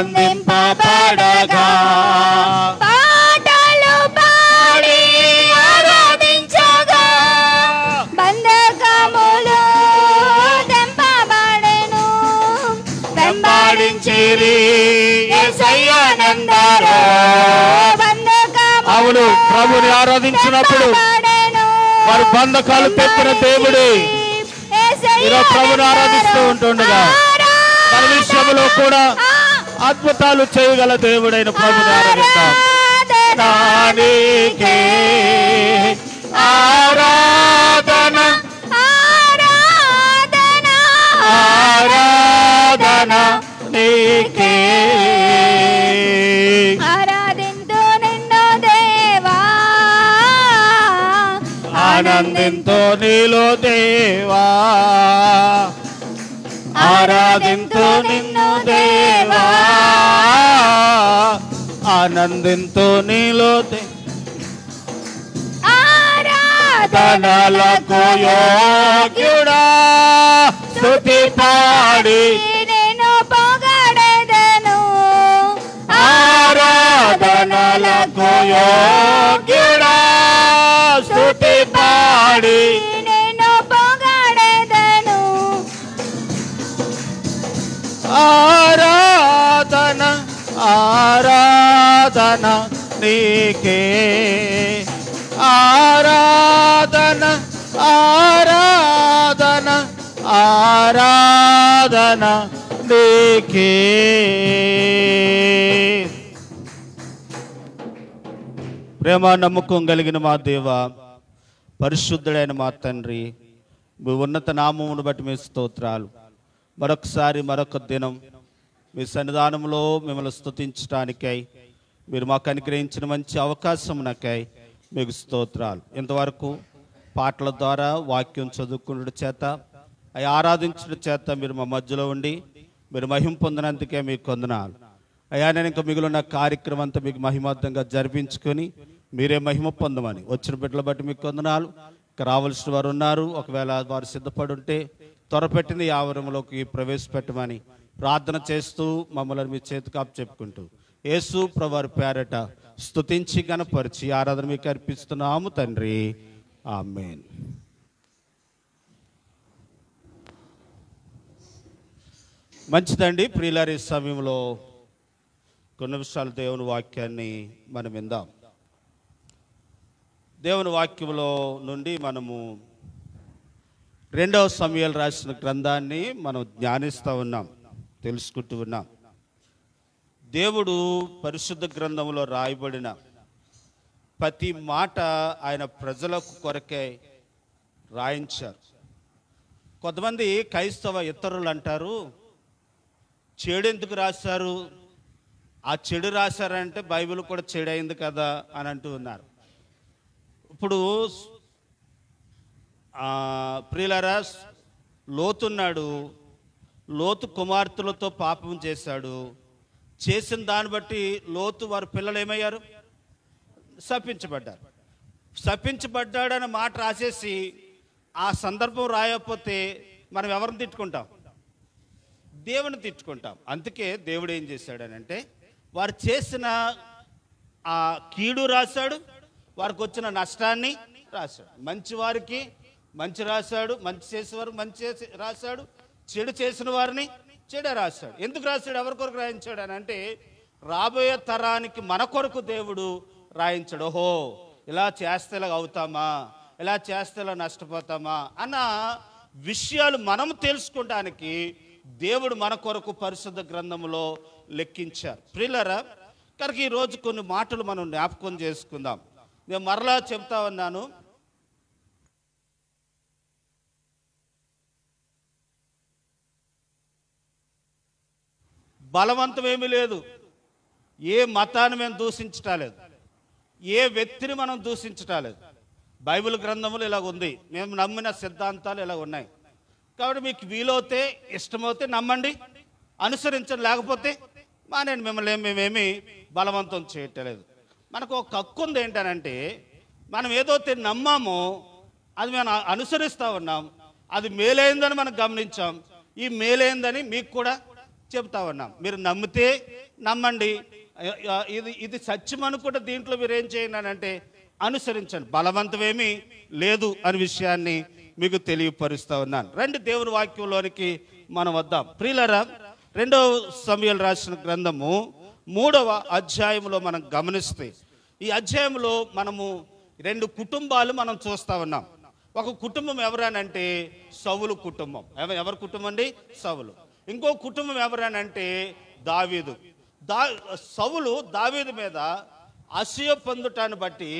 ఆనందింపబడగా పాటలు పాడి ఆరాధించగా బంధకములు తెంపబడెను. వెంబడించిరి యేసయ్యనందరూ. అవును, ప్రభుని ఆరాధించినప్పుడు వారి బంధకాలు తెప్పిన దేవుడు ఈరోజు ప్రభుని ఆరాధిస్తూ ఉంటుండగా మన విషయంలో కూడా అద్భుతాలు చేయగల దేవుడైన ప్రభుని ఆరాధిస్తాం. నానికే ఆరాధన ఆరాధన నీకే. ఆరాధింతు నిన్ను దేవా, ఆనందింతో నీలో దేవా, ఆరాధింతో నిన్ను దేవా, ఆనందింతో నీలో ఆరాధనలకు యోగ్యుడా స్తుతి పాడి నేను పొగడెదను. ఆరాధనలకు యోగ్యుడా స్తుతి పాడి నేను పొగడెదను. ఆరాధన ఆరాధన నీకే, ఆరాధన ఆరాధన ఆరాధన నీకే. ప్రేమ నమ్మకం కలిగిన మా దేవ, పరిశుద్ధుడైన మా తండ్రి, మీ ఉన్నత నామమును బట్టి మీ స్తోత్రాలు. మరొకసారి మరొక దినం మీ సన్నిధానంలో మిమ్మల్ని స్తుతించడానికై మీరు మాకు అనుగ్రహించిన మంచి అవకాశమునకై మీకు స్తోత్రాలు. ఇంతవరకు పాటల ద్వారా వాక్యం చదువుకున్న చేత అవి ఆరాధించడం చేత మీరు మా మధ్యలో ఉండి మీరు మహిమ పొందినందుకే మీకు వందనాలు అయ్యా. నేను ఇంకా మిగిలిన కార్యక్రమం అంతా మీకు మహిమార్థంగా జరిపించుకొని మీరే మహిమ పొందమని వచ్చిన బిడ్డల బట్టి మీకు వందనాలు. ఇక రావాల్సిన వారు ఉన్నారు, ఒకవేళ వారు సిద్ధపడి ఉంటే త్వరపెట్టింది ఆవరణలోకి ప్రవేశపెట్టమని ప్రార్థన చేస్తూ మమ్మల్ని మీ చేతికాపు చెప్పుకుంటూ యేసు ప్రభువారి పేరట స్తుతించి గణపరిచి ఆరాధన మీకు అర్పిస్తున్నాము తండ్రి, ఆమేన్. మంచిదండి ప్రియులారి, సమయంలో కొన్ని విషయాలు దేవుని వాక్యాన్ని మనం విందాం. దేవుని వాక్యంలో నుండి మనము 2వ సమూయేలు రాసిన గ్రంథాన్ని మనం ధ్యానిస్తూ ఉన్నాం, తెలుసుకుంటూ ఉన్నాం. దేవుడు పరిశుద్ధ గ్రంథంలో రాయబడిన ప్రతి మాట ఆయన ప్రజలకు కొరకే రాయించారు. కొంతమంది క్రైస్తవ ఇతరులు అంటారు, చెడు ఎందుకు రాశారు, ఆ చెడు రాశారంటే బైబిల్ కూడా చెడు అయింది కదా అని అంటూ ఉన్నారు. ఇప్పుడు ప్రియులారా, లోతున్నాడు, లోతు కుమార్తెలతో పాపం చేశాడు. చేసిన దాన్ని బట్టి లోతు వారి పిల్లలు ఏమయ్యారు? శపించబడ్డారు. శపించబడ్డాడని మాట రాసేసి ఆ సందర్భం రాయకపోతే మనం ఎవరిని తిట్టుకుంటాం? దేవుని తిట్టుకుంటాం. అందుకే దేవుడు ఏం చేశాడనంటే వారు చేసిన ఆ కీడు రాశాడు, వారికి వచ్చిన నష్టాన్ని రాశాడు. మంచి వారికి మంచి రాశాడు, మంచి చేసేవారు మంచి రాశాడు, చెడు చేసిన వారిని చెడే రాశాడు. ఎందుకు రాశాడు? ఎవరి కొరకు రాయించాడు అని అంటే రాబోయే తరానికి మన కొరకు దేవుడు రాయించాడు. ఓహో, ఇలా చేస్తే ఇలా అవుతామా, ఇలా చేస్తే ఇలా నష్టపోతామా అన్న విషయాలు మనం తెలుసుకోవడానికి దేవుడు మన కొరకు పరిశుద్ధ గ్రంథంలో లెక్కించారు. ప్రియులారా, కనుక ఈరోజు కొన్ని మాటలు మనం జ్ఞాపకం చేసుకుందాం. నేను మరలా చెప్తా ఉన్నాను, బలవంతమేమీ లేదు. ఏ మతాన్ని మేము దూషించటాలేదు, ఏ వ్యక్తిని మనం దూషించటాలేదు. బైబిల్ గ్రంథములు ఇలాగ ఉంది, మేము నమ్మిన సిద్ధాంతాలు ఇలా ఉన్నాయి. కాబట్టి మీకు వీలవుతే ఇష్టమవుతే నమ్మండి, అనుసరించండి, లేకపోతే మానేయండి. మిమ్మల్ని మేమేమి బలవంతం చేయట్లేదు. మనకు ఒక హక్కు ఉంది. ఏంటనంటే మనం ఏదైతే నమ్మామో అది మనం అనుసరిస్తూ ఉన్నాం. అది మేలైందని మనం గమనించాం. ఈ మేలైందని మీకు కూడా చెప్తా ఉన్నాం. మీరు నమ్మితే నమ్మండి, ఇది సత్యం అనుకుంటే దీంట్లో మీరు ఏం చేయండి అంటే అనుసరించండి, బలవంతమేమీ లేదు అనే విషయాన్ని మీకు తెలియపరుస్తూ ఉన్నాను. రండి దేవుని వాక్యంలోనికి మనం వద్దాం. ప్రియులారా, 2వ సమూయేలు రాసిన గ్రంథము 3వ అధ్యాయంలో మనం గమనిస్తే ఈ అధ్యాయంలో మనము 2 కుటుంబాలు మనం చూస్తూ ఉన్నాం. ఒక కుటుంబం ఎవరనంటే సౌలు కుటుంబం. ఎవరి కుటుంబం అండి? సౌలు. ఇంకో కుటుంబం ఎవరనంటే దావీదు. సౌలు దావీదు మీద అసూయ పొందుటాన్ని బట్టి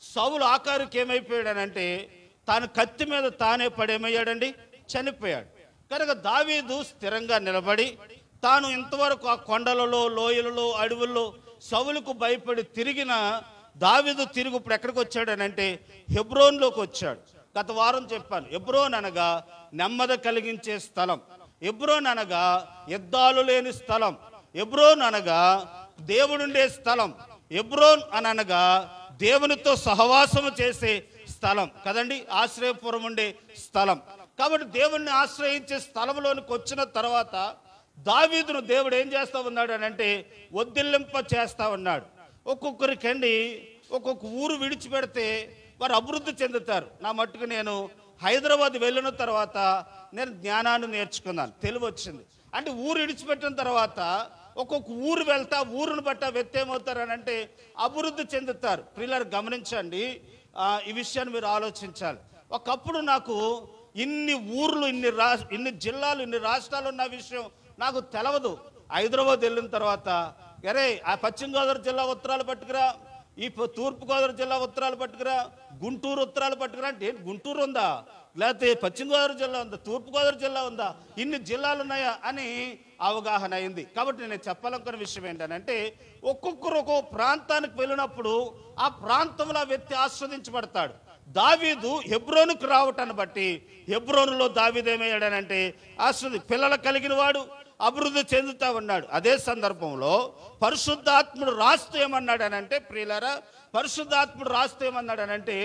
సౌలు ఆఖరికి ఏమైపోయాడనంటే తాను కత్తి మీద తానే పడేమయ్యాడండి, చనిపోయాడు. కనుక దావీదు స్థిరంగా నిలబడి తాను ఇంతవరకు ఆ కొండలలో, లోయలలో, అడవుల్లో సౌలుకు భయపడి తిరిగిన దావీదు తిరిగి ఇప్పుడు ఎక్కడికి వచ్చాడనంటే హెబ్రోన్లోకి వచ్చాడు. గత వారం చెప్పాను, హెబ్రోన్ అనగా నెమ్మది కలిగించే స్థలం, హెబ్రోన్ అనగా యుద్ధాలు లేని స్థలం, హెబ్రోన్ అనగా దేవుడుండే స్థలం, హెబ్రోన్ అనగా దేవునితో సహవాసము చేసే స్థలం కదండి, ఆశ్రయపురం ఉండే స్థలం. కాబట్టి దేవుణ్ణి ఆశ్రయించే స్థలంలోనికి వచ్చిన తర్వాత దావీదును దేవుడు ఏం చేస్తా ఉన్నాడు అని అంటే వదిలింప చేస్తా ఉన్నాడు. ఒక్కొక్కరికండి ఒక్కొక్క ఊరు విడిచిపెడితే వారు అభివృద్ధి చెందుతారు. నా మట్టుకు నేను హైదరాబాద్ వెళ్ళిన తర్వాత నేను జ్ఞానాన్ని నేర్చుకున్నాను, తెలివి వచ్చింది. అంటే ఊరు విడిచిపెట్టిన తర్వాత ఒక్కొక్క ఊరు వెళ్తా ఊరును బట్ట వ్యక్తి ఏమవుతారు అని అంటే అభివృద్ధి చెందుతారు. ప్రియులారు గమనించండి, ఈ విషయాన్ని మీరు ఆలోచించాలి. ఒకప్పుడు నాకు ఇన్ని ఊర్లు, ఇన్ని జిల్లాలు, ఇన్ని రాష్ట్రాలు ఉన్న విషయం నాకు తెలవదు. హైదరాబాద్ వెళ్ళిన తర్వాత అరే ఆ పశ్చిమ గోదావరి జిల్లా ఉత్తరాలు పట్టుకురా, ఈ తూర్పుగోదావరి జిల్లా ఉత్తరాలు పట్టుకురా, గుంటూరు ఉత్తరాలు పట్టుకురా అంటే గుంటూరు ఉందా, లేకపోతే పశ్చిమ గోదావరి జిల్లా ఉందా, తూర్పుగోదావరి జిల్లా ఉందా, ఇన్ని జిల్లాలు ఉన్నాయా అని అవగాహన అయింది. కాబట్టి నేను చెప్పాలనుకున్న విషయం ఏంటంటే ఒక్కొక్కరు ఒక్కొక్క ప్రాంతానికి వెళ్ళినప్పుడు ఆ ప్రాంతంలో ఆ వ్యక్తి ఆస్వాదించబడతాడు. దావీదు హెబ్రోనుకు రావటాన్ని బట్టి హెబ్రోనులో దావీదు ఏమయ్యాడనంటే పిల్లలు కలిగిన వాడు, అభివృద్ధి చెందుతా ఉన్నాడు. అదే సందర్భంలో పరిశుద్ధాత్ముడు రాస్తూ ఏమన్నాడనంటే ప్రియులారా, పరిశుద్ధాత్ముడు రాస్తూ ఏమన్నాడనంటే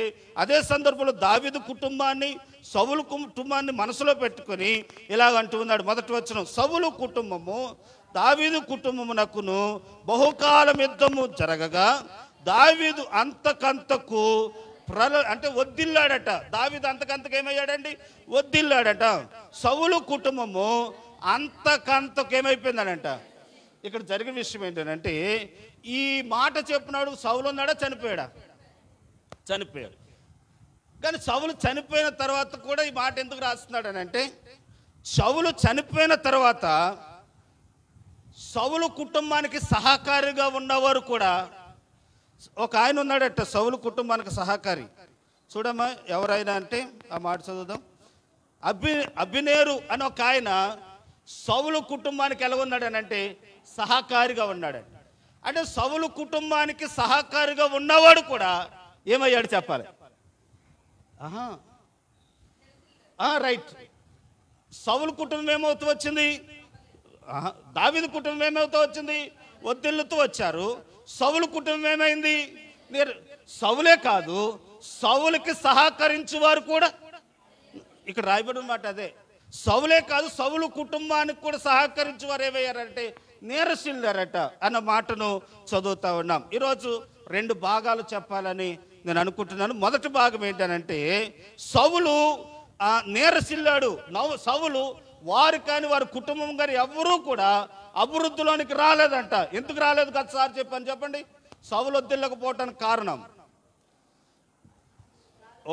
అదే సందర్భంలో దావీదు కుటుంబాన్ని, సౌలు కుటుంబాన్ని మనసులో పెట్టుకొని ఇలాగంటూ ఉన్నాడు. మొదటి వచనం, సౌలు కుటుంబము దావీదు కుటుంబమునకును బహుకాలం యుద్ధము జరగగా దావీదు అంతకంతకు అంటే వద్దిల్లాడట. దావీదు అంతకంతకు ఏమయ్యాడండి, వద్దిల్లాడట. సౌలు కుటుంబము అంతకంతకు ఏమైపోయిందనంట. ఇక్కడ జరిగిన విషయం ఏంటంటే ఈ మాట చెప్పినాడు సౌలు ఉన్నాడా, చనిపోయాడా? చనిపోయాడు. కానీ సౌలు చనిపోయిన తర్వాత కూడా ఈ మాట ఎందుకు రాస్తున్నాడు అని అంటే సౌలు చనిపోయిన తర్వాత సౌలు కుటుంబానికి సహకారిగా ఉన్నవారు కూడా ఒక ఆయన ఉన్నాడట, సౌలు కుటుంబానికి సహకారి. చూడమ్మా ఎవరైనా అంటే ఆ మాట చదువుదాం. అబినేరు అని ఒక ఆయన సౌలు కుటుంబానికి ఎలా ఉన్నాడు అని అంటే సహకారిగా ఉన్నాడు. అంటే సౌలు కుటుంబానికి సహకారిగా ఉన్నవాడు కూడా ఏమయ్యాడు చెప్పాలి. రైట్. సౌలు కుటుంబం ఏమవుతూ వచ్చింది, దావీదు కుటుంబం ఏమవుతూ వచ్చింది, వదిల్లుతూ వచ్చారు. సౌలు కుటుంబం ఏమైంది, సౌలే కాదు సౌలుకి సహకరించే వారు కూడా ఇక్కడ రాయబడి మాట అదే. సౌలే కాదు సౌలు కుటుంబానికి కూడా సహకరించే వారు ఏమయ్యారంటే నీరసిల్లారట అన్న మాటను చదువుతా ఉన్నాం. ఈరోజు 2 భాగాలు చెప్పాలని నేను అనుకుంటున్నాను. మొదటి భాగం ఏంటనంటే సౌలు నీరసిల్లాడు. సౌలు వారు కానీ వారి కుటుంబం కానీ ఎవరూ కూడా అభివృద్ధిలోనికి రాలేదంట. ఎందుకు రాలేదు కదా సార్ చెప్పండి. సౌలు వదిలేకపోవటానికి కారణం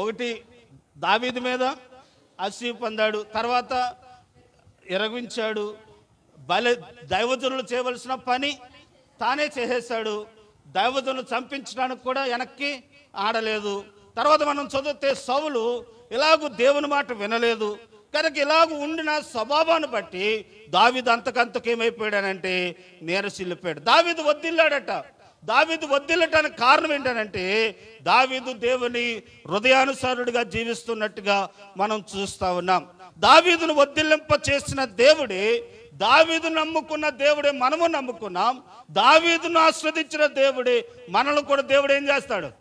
ఒకటి, దావీదు మీద అసూయ పొందాడు, తర్వాత ఎరగించాడు, దైవజనులు చేయవలసిన పని తానే చేసేసాడు, దైవజనులు చంపించడానికి కూడా వెనక్కి ఆడలేదు. తర్వాత మనం చదివితే సౌలు ఇలాగూ దేవుని మాట వినలేదు కనుక ఇలాగ ఉండిన స్వభావాన్ని బట్టి దావీదు అంతకంతకు ఏమైపోయాడనంటే నీరసిల్లిపోయాడు. దావీదు వద్దిల్లాడట. దావీదు వద్దిల్లటానికి కారణం ఏంటనంటే దావీదు దేవుని హృదయానుసారుడిగా జీవిస్తున్నట్టుగా మనం చూస్తా ఉన్నాం. దావీదును వద్దిల్లింప చేసిన దేవుడే, దావీదు నమ్ముకున్న దేవుడే మనము నమ్ముకున్నాం. దావీదును ఆస్వాదించిన దేవుడే మనల్ని కూడా దేవుడు ఏం చేస్తాడు,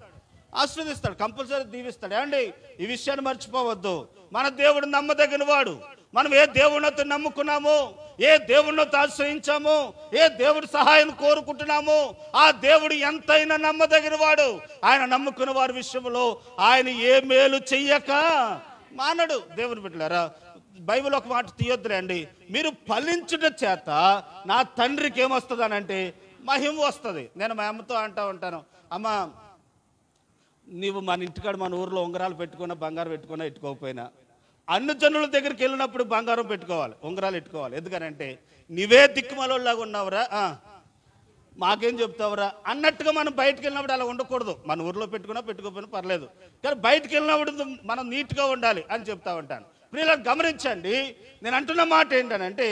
ఆస్వాదిస్తాడు, కంపల్సరీ దీవిస్తాడు. ఏమండి ఈ విషయాన్ని మర్చిపోవద్దు. మన దేవుడు నమ్మదగిన వాడు, మనం ఏ దేవునితో నమ్ముకున్నామో, ఏ దేవునితో ఆశ్రయించామో, ఏ దేవుడి సహాయం కోరుకుంటున్నామో ఆ దేవుడు ఎంతైనా నమ్మదగిన వాడు. ఆయన నమ్ముకున్న వారి విషయంలో ఆయన ఏ మేలు చెయ్యక మానడు. దేవుని బిడ్డలారా, బైబిల్ ఒక మాట తీయొద్దులే అండి. మీరు ఫలించుట చేత నా తండ్రికి ఏమొస్తుంది అని అంటే మహిమ వస్తుంది. నేను మా అమ్మతో అంటూ ఉంటాను, అమ్మ నీవు మన ఇంటికాడ మన ఊర్లో ఉంగరాలు పెట్టుకున్నా, బంగారం పెట్టుకున్నా, ఎట్టుకోకపోయినా అన్ని జనుల దగ్గరికి వెళ్ళినప్పుడు బంగారం పెట్టుకోవాలి, ఉంగరాలు పెట్టుకోవాలి. ఎందుకనంటే నీవే దిక్కుమలోలాగా ఉన్నావురా, మాకేం చెప్తావురా అన్నట్టుగా మనం బయటకు వెళ్ళినప్పుడు అలా ఉండకూడదు. మన ఊర్లో పెట్టుకున్నా పెట్టుకోకపోయినా పర్లేదు, కానీ బయటకు వెళ్ళినప్పుడు మనం నీట్గా ఉండాలి అని చెప్తా ఉంటాను. ప్రియులను గమనించండి, నేను అంటున్న మాట ఏంటనంటే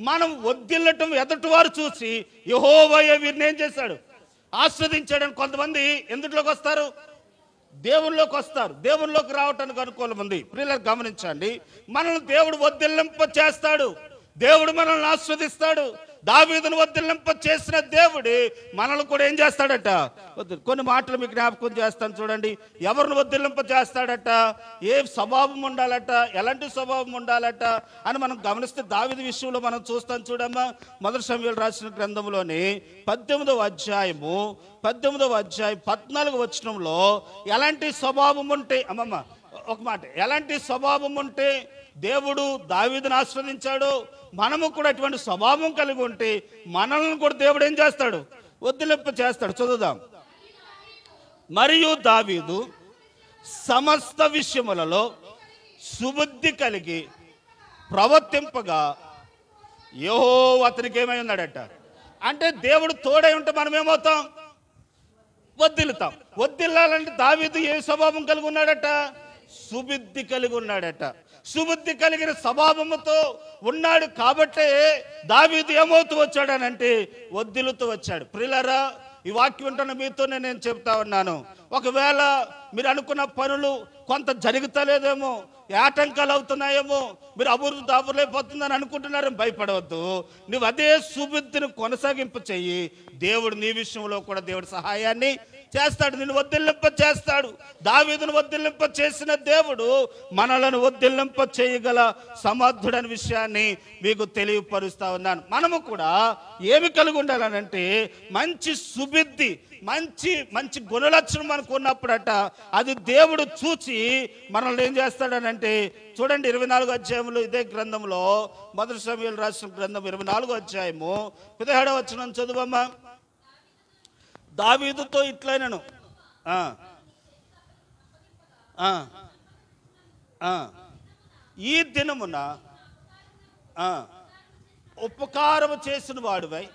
మనం వద్దిల్లటం ఎదుటివారు చూసి యెహోవా వీరిని ఏం చేశాడు, ఆస్వాదించాడని. కొంతమంది ఎందులోకి వస్తారు, దేవుళ్ళలోకి వస్తారు. దేవుళ్ళలోకి రావటానికి అనుకూలం ఉంది. ప్రియులను గమనించండి, మనల్ని దేవుడు వద్దిల్లింప చేస్తాడు, దేవుడు మనల్ని ఆస్వాదిస్తాడు. దావీదును వద్దిల్లింప చేసిన దేవుడు మనల్ని కూడా ఏం చేస్తాడట. కొన్ని మాటలు మీకు జ్ఞాపకం చేస్తాను చూడండి. ఎవరిని వద్దిల్లింప చేస్తాడట, ఏ స్వభావం ఉండాలట, ఎలాంటి స్వభావం ఉండాలట అని మనం గమనిస్తే దావీదు విషయంలో మనం చూస్తాం చూడమ్మా. మొదటి సమూయేలు రాసిన గ్రంథంలోని 18వ అధ్యాయము 14వ వచనంలో ఎలాంటి స్వభావం ఉంటే, అమ్మమ్మ ఒక మాట, ఎలాంటి స్వభావం ఉంటే దేవుడు దావీదును ఆస్వాదించాడు, మనము కూడా అటువంటి స్వభావం కలిగి ఉంటే మనల్ని కూడా దేవుడు ఏం చేస్తాడు, వద్దిలింప చేస్తాడు. చదువుదాం. మరియు దావీదు సమస్త విషయములలో సుబుద్ధి కలిగి ప్రవర్తింపగా యెహోవా అతనికి ఏమై ఉన్నాడట. అంటే దేవుడు తోడై ఉంటే మనం ఏమవుతాం, వద్దిల్లుతాం. వద్దిల్లాలంటే దావీదు ఏ స్వభావం కలిగి ఉన్నాడట, సుబుద్ధి కలిగి ఉన్నాడట. సుబుద్ధి కలిగిన స్వభావముతో ఉన్నాడు కాబట్టే దావీదు ఏమవుతూ వచ్చాడనంటే వద్దిల్లుతూ వచ్చాడు. ప్రియులారా, ఈ వాక్యం వింటున్న మీతోనే నేను చెప్తా ఉన్నాను, ఒకవేళ మీరు అనుకున్న పనులు కొంత జరుగుతలేదేమో, ఆటంకాలు అవుతున్నాయేమో, మీరు అబుర్లైపోతుందని అనుకుంటున్నారని భయపడవద్దు. నువ్వు అదే సుబుద్ధిని కొనసాగింపు చెయ్యి. దేవుడు నీ విషయంలో కూడా దేవుడి సహాయాన్ని చేస్తాడు, నిన్ను వద్దిల్లింప చేస్తాడు. దావీదును వద్దిల్లింప చేసిన దేవుడు మనలను వద్దిల్లింప చేయగల సమర్థుడని విషయాన్ని మీకు తెలియపరుస్తా ఉన్నాను. మనము కూడా ఏమి కలిగి ఉండాలనంటే మంచి సుబుద్ధి, మంచి మంచి గుణలక్షణం మనకు ఉన్నప్పుడట అది దేవుడు చూచి మనల్ని ఏం చేస్తాడనంటే, చూడండి 24వ అధ్యాయంలో ఇదే గ్రంథంలో మొదటి సమూయేలు రాసిన గ్రంథం 24వ అధ్యాయము 17వ వచనం చదువమ్మా. దావీదుతో ఇట్లైనను ఈ దినమున ఉపకారము చేసిన వాడువై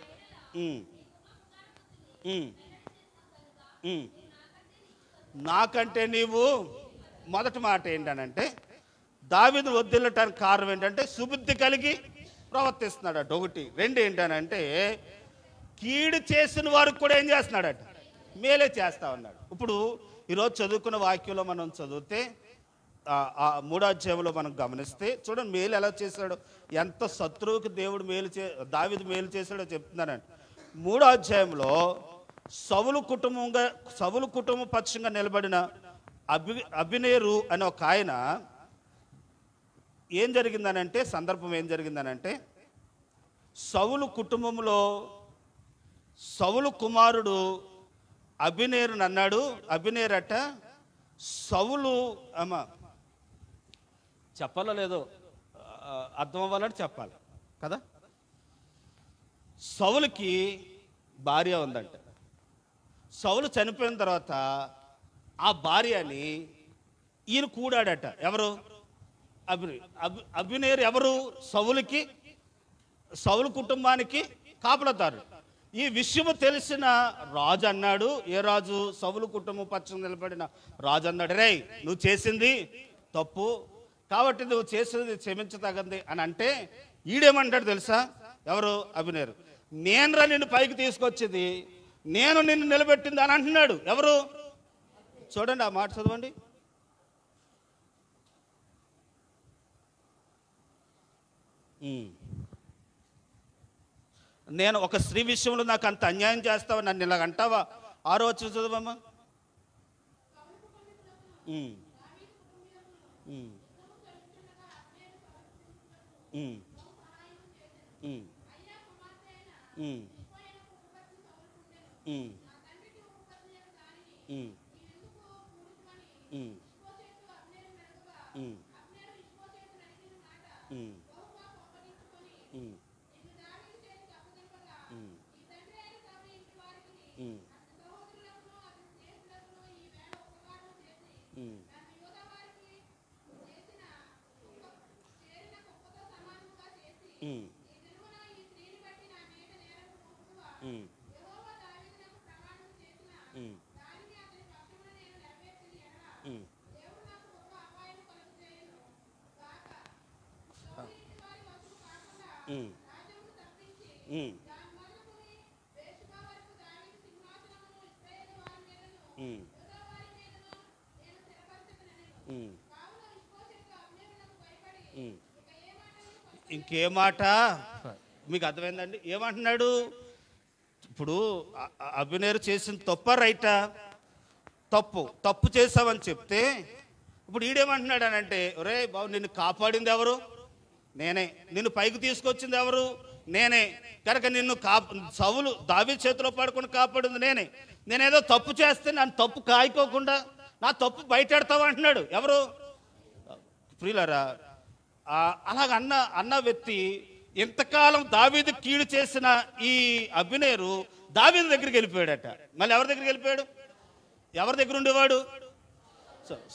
నాకంటే నీవు, మొదటి మాట ఏంటనంటే దావీదు వద్దిల్లటానికి కారణం ఏంటంటే సుబుద్ధి కలిగి ప్రవర్తిస్తున్నాడట ఒకటి. రెండు ఏంటనంటే కీడు చేసిన వారికి కూడా ఏం చేస్తున్నాడట, మేలే చేస్తా ఉన్నాడు. ఇప్పుడు ఈరోజు చదువుకున్న వాక్యంలో మనం చదివితే 3వ అధ్యాయంలో మనం గమనిస్తే చూడండి మేలు ఎలా చేశాడు, ఎంత శత్రువుకి దేవుడు దావీదు మేలు చేశాడో చెప్తున్నానండి. 3వ అధ్యాయంలో సౌలు కుటుంబ పక్షంగా నిలబడిన అబినేరు అనే ఒక ఆయన ఏం జరిగిందనంటే, సందర్భం ఏం జరిగిందనంటే, సౌలు కుటుంబంలో సౌలు కుమారుడు అబినేరుని అన్నాడు. అబినేరట సౌలు చెప్పాలో లేదో అర్థం అవ్వాలని చెప్పాలి కదా. సౌలుకి భార్య ఉందంట. సౌలు చనిపోయిన తర్వాత ఆ భార్యని ఈయన కూడాడట. ఎవరు, అబినేరు ఎవరు, సౌలు కుటుంబానికి కాపలదారు. ఈ విషయము తెలిసిన రాజు అన్నాడు, ఏ రాజు, సౌలు కుటుంబం పక్షం నిలబడిన రాజు అన్నాడు, రే నువ్వు చేసింది తప్పు కాబట్టి నువ్వు చేసింది క్షమించతగంది అని అంటే ఈడేమంటాడు తెలుసా, ఎవరు, అబినేరు, నేనురా నిన్ను పైకి తీసుకొచ్చింది, నేను నిన్ను నిలబెట్టింది అని అంటున్నాడు. ఎవరు, చూడండి ఆ మాట చదవండి. నేను ఒక స్త్రీ విషయంలో నాకు అంత అన్యాయం చేస్తావా, నన్ను ఇలాగ అంటావా. 6వ వచనం చదవమ్మా. ఉమ్, ఉమ్, ఉమ్, ఉమ్, ఉమ్, ఉమ్, ఉమ్, ఉమ్, ఉమ్, ఉమ్, ఉమ్, ఉమ్, ఉమ్, ఉమ్, ఉమ్, ఉమ్. ఉమ్, ఉమ్, ఉమ్, ఉమ్, ఉమ్. ఇంకే మాట మీకు అర్థమైందండి? ఏమంటున్నాడు ఇప్పుడు? అభినేరు చేసిన తప్ప రైటా? తప్పు చేసావని చెప్తే ఇప్పుడు ఈడేమంటున్నాడు అని అంటే, ఒరే బాబు, నిన్ను కాపాడింది ఎవరు? నేనే. నిన్ను పైకి తీసుకొచ్చింది ఎవరు? నేనే. కనుక నిన్ను సౌలు దావీదు చేతిలో పడుకుని కాపాడింది నేనే. నేనేదో తప్పు చేస్తే నన్ను తప్పు కాయకోకుండా నా తప్పు బయటెడతావు అంటున్నాడు. ఎవరు? ప్రియులారా, అన్న వ్యక్తి ఇంతకాలం దావీదు కీడు చేసిన ఈ అభినేరు దావీదు దగ్గరికి వెళ్ళిపోయాడట. మళ్ళీ ఎవరి దగ్గరికి వెళ్ళిపోయాడు? ఎవరి దగ్గర ఉండేవాడు?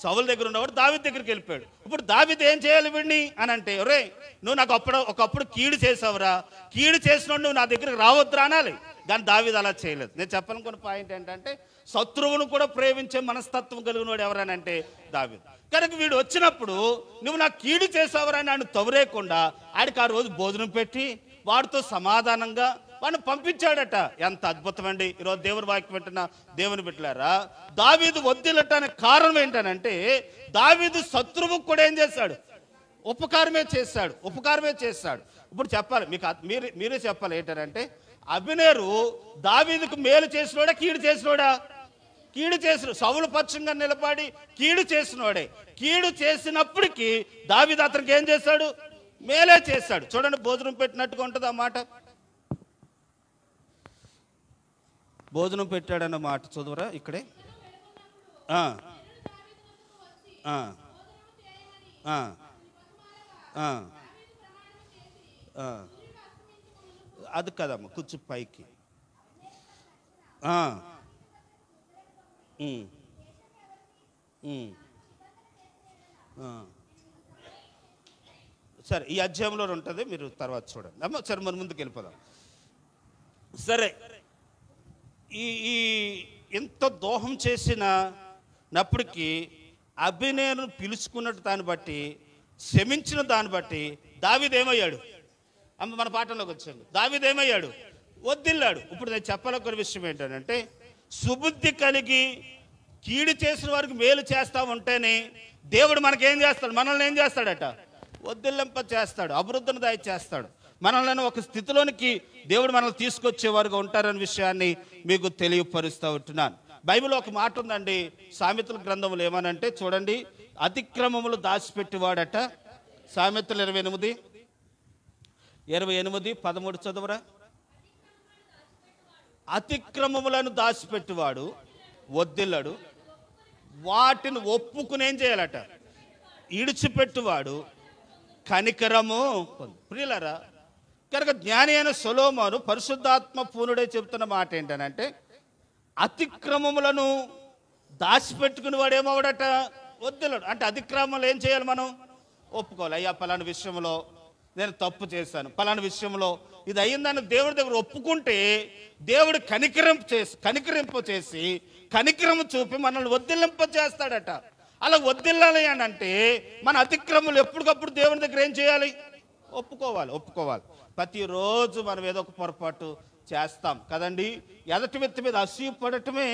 సౌలు దగ్గర ఉండేవాడు దావీదు దగ్గరికి వెళ్ళిపోయాడు. ఇప్పుడు దావీదు ఏం చేయాలి వీడిని అని అంటే, ఒరే నువ్వు నాకు ఒకప్పుడు కీడు చేసావురా, కీడు చేసినోడు నువ్వు నా దగ్గరికి రావద్దురా అనాలి. కానీ దావీదు అలా చేయలేదు. నేను చెప్పాలనుకున్న పాయింట్ ఏంటంటే, శత్రువును కూడా ప్రేమించే మనస్తత్వం కలిగిన వాడు ఎవరనంటే దావీదు. కనుక వీడు వచ్చినప్పుడు నువ్వు నాకు కీడు చేసావురా నన్ను తవరేయకుండా ఆడికి ఆ రోజు భోజనం పెట్టి వాడితో సమాధానంగా వాడిని పంపించాడట. ఎంత అద్భుతం అండి! ఈరోజు దేవుని వాక్యం వింటున్న దేవుని బిడ్డలారా, దావీదు వద్దిల్లటానికి కారణం ఏంటనంటే, దావీదు శత్రువుకు కూడా ఏం చేశాడు? ఉపకారమే చేశాడు. ఇప్పుడు చెప్పాలి మీకు, మీరే చెప్పాలి ఏంటంటే, అభినేరు దావీదుకు మేలు చేసినోడా కీడు చేసినోడా? కీడు చేసిన. సౌలు పక్షంగా నిలబడి కీడు చేసినోడే. కీడు చేసినప్పటికీ దావీదు అతనికి ఏం చేశాడు? మేలే చేశాడు. చూడండి, భోజనం పెట్టినట్టుగా ఉంటుంది ఆ మాట. భోజనం పెట్టాడన్న మాట చదువురా ఇక్కడే. అది కదమ్మా, కూర్చు పైకి. సరే, ఈ అధ్యాయంలో ఉంటుంది, మీరు తర్వాత చూడండి అమ్మ. సరే, మన ముందుకు వెళ్ళిపోదాం. సరే, ఈ ఎంత దోహం చేసినప్పటికీ అభినేను పిలుచుకున్నట్టు దాన్ని బట్టి, క్షమించిన దాన్ని బట్టి దావీదు ఏమయ్యాడు? అమ్మ, మన పాఠంలోకి వచ్చాడు. దావీదు ఏమయ్యాడు? వద్దిల్లాడు. ఇప్పుడు నేను చెప్పాలనుకున్న విషయం ఏంటంటే, సుబుద్ధి కలిగి కీడు చేసిన వారికి మేలు చేస్తా ఉంటేనే దేవుడు మనకేం చేస్తాడు? మనల్ని ఏం చేస్తాడట? వద్దిల్లింప చేస్తాడు, అభివృద్ధిని దయచేస్తాడు. మనల్ని ఒక స్థితిలోనికి దేవుడు మనల్ని తీసుకొచ్చేవారుగా ఉంటారనే విషయాన్ని మీకు తెలియపరుస్తూ ఉంటున్నాను. బైబిల్ ఒక మాట ఉందండి, సామెతల గ్రంథములు ఏమనంటే చూడండి, అతిక్రమములు దాచిపెట్టివాడట. సామెతలు 28:13 చదువురా. అతిక్రమములను దాచిపెట్టివాడు వద్దిల్లడు, వాటిని ఒప్పుకుని ఏం చేయాలట? ఇడిచిపెట్టువాడు కనికరము పొందు. ప్రియులారా, కనుక జ్ఞాని అయిన సొలొమోను పరిశుద్ధాత్మ పూర్ణుడే చెబుతున్న మాట ఏంటనంటే, అతిక్రమములను దాచిపెట్టుకుని వాడు ఏమవుడట? వద్దిల్లడు. అంటే అతిక్రమాలు ఏం చేయాలి? మనం ఒప్పుకోవాలి. అయ్యా, పలానా విషయంలో నేను తప్పు చేశాను, పలానా విషయంలో ఇది అయ్యిందని దేవుడి దగ్గర ఒప్పుకుంటే దేవుడు కనికరింప చేసి కనికరము చూపి మనల్ని వద్దిల్లింప చేస్తాడట. అలా వద్దిల్లాలి అని అంటే మన అతిక్రమలు ఎప్పటికప్పుడు దేవుని దగ్గర ఏం చేయాలి? ఒప్పుకోవాలి. ప్రతిరోజు మనం ఏదో ఒక పొరపాటు చేస్తాం కదండి. ఎదటి వ్యక్తి మీద అసూయపడటమే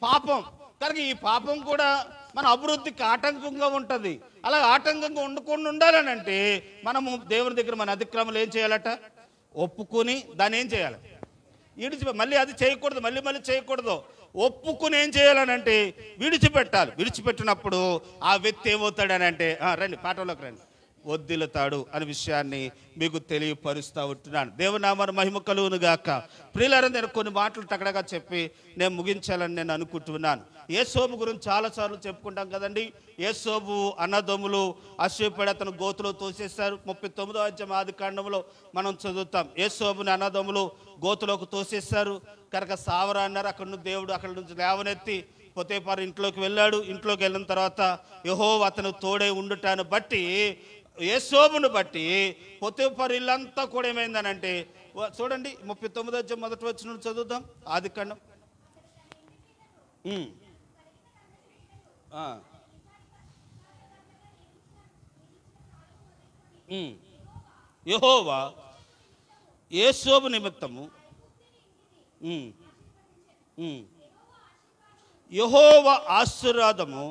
పాపం. కనుక ఈ పాపం కూడా మన అభివృద్ధికి ఆటంకంగా ఉంటుంది. అలా ఆటంకంగా ఉండకుండా ఉండాలని అంటే మనము దేవుని దగ్గర మన అతిక్రమలు ఏం చేయాలట? ఒప్పుకొని దాన్ని ఏం చేయాలి? మళ్ళీ అది చేయకూడదు, మళ్ళీ చేయకూడదు. ఒప్పుకుని ఏం చేయాలనంటే విడిచిపెట్టాలి. విడిచిపెట్టినప్పుడు ఆ వ్యక్తి ఏమవుతాడని అంటే, రండి పాఠంలోకి రండి. వర్ధిల్లుతాడు అనే విషయాన్ని మీకు తెలియపరుస్తూ ఉంటున్నాను. దేవునామాన మహిమ కలుగును గాక. ప్రియులారా, నేను కొన్ని మాటలు తగడగా చెప్పి నేను ముగించాలని నేను అనుకుంటున్నాను. యేసోబు గురించి చాలాసార్లు చెప్పుకుంటాం కదండి. యేసోబు అన్నదమ్ములు అసూయపడి అతను గోతులో తోసేశారు. 39వ అధ్యాయం ఆదికాండంలో మనం చదువుతాం. యేసోబుని అన్నదమ్ములు గోతులోకి తోసేశారు కనుక సావరా అన్నారు. అక్కడి నుంచి లేవనెత్తి పొతేపారు ఇంట్లోకి వెళ్ళాడు. ఇంట్లోకి వెళ్ళిన తర్వాత యెహోవా అతను తోడే ఉండుటాన్ని బట్టి, యేసోబును బట్టి పొతేపారు ఇల్లంతా కూడా ఏమైందనంటే, చూడండి 39వ అధ్యాయం మొదటి వచనం చదువుదాం. ఆదికాండం. యెహోవా యేసోబు నిమిత్తము యెహోవా ఆశీర్వాదము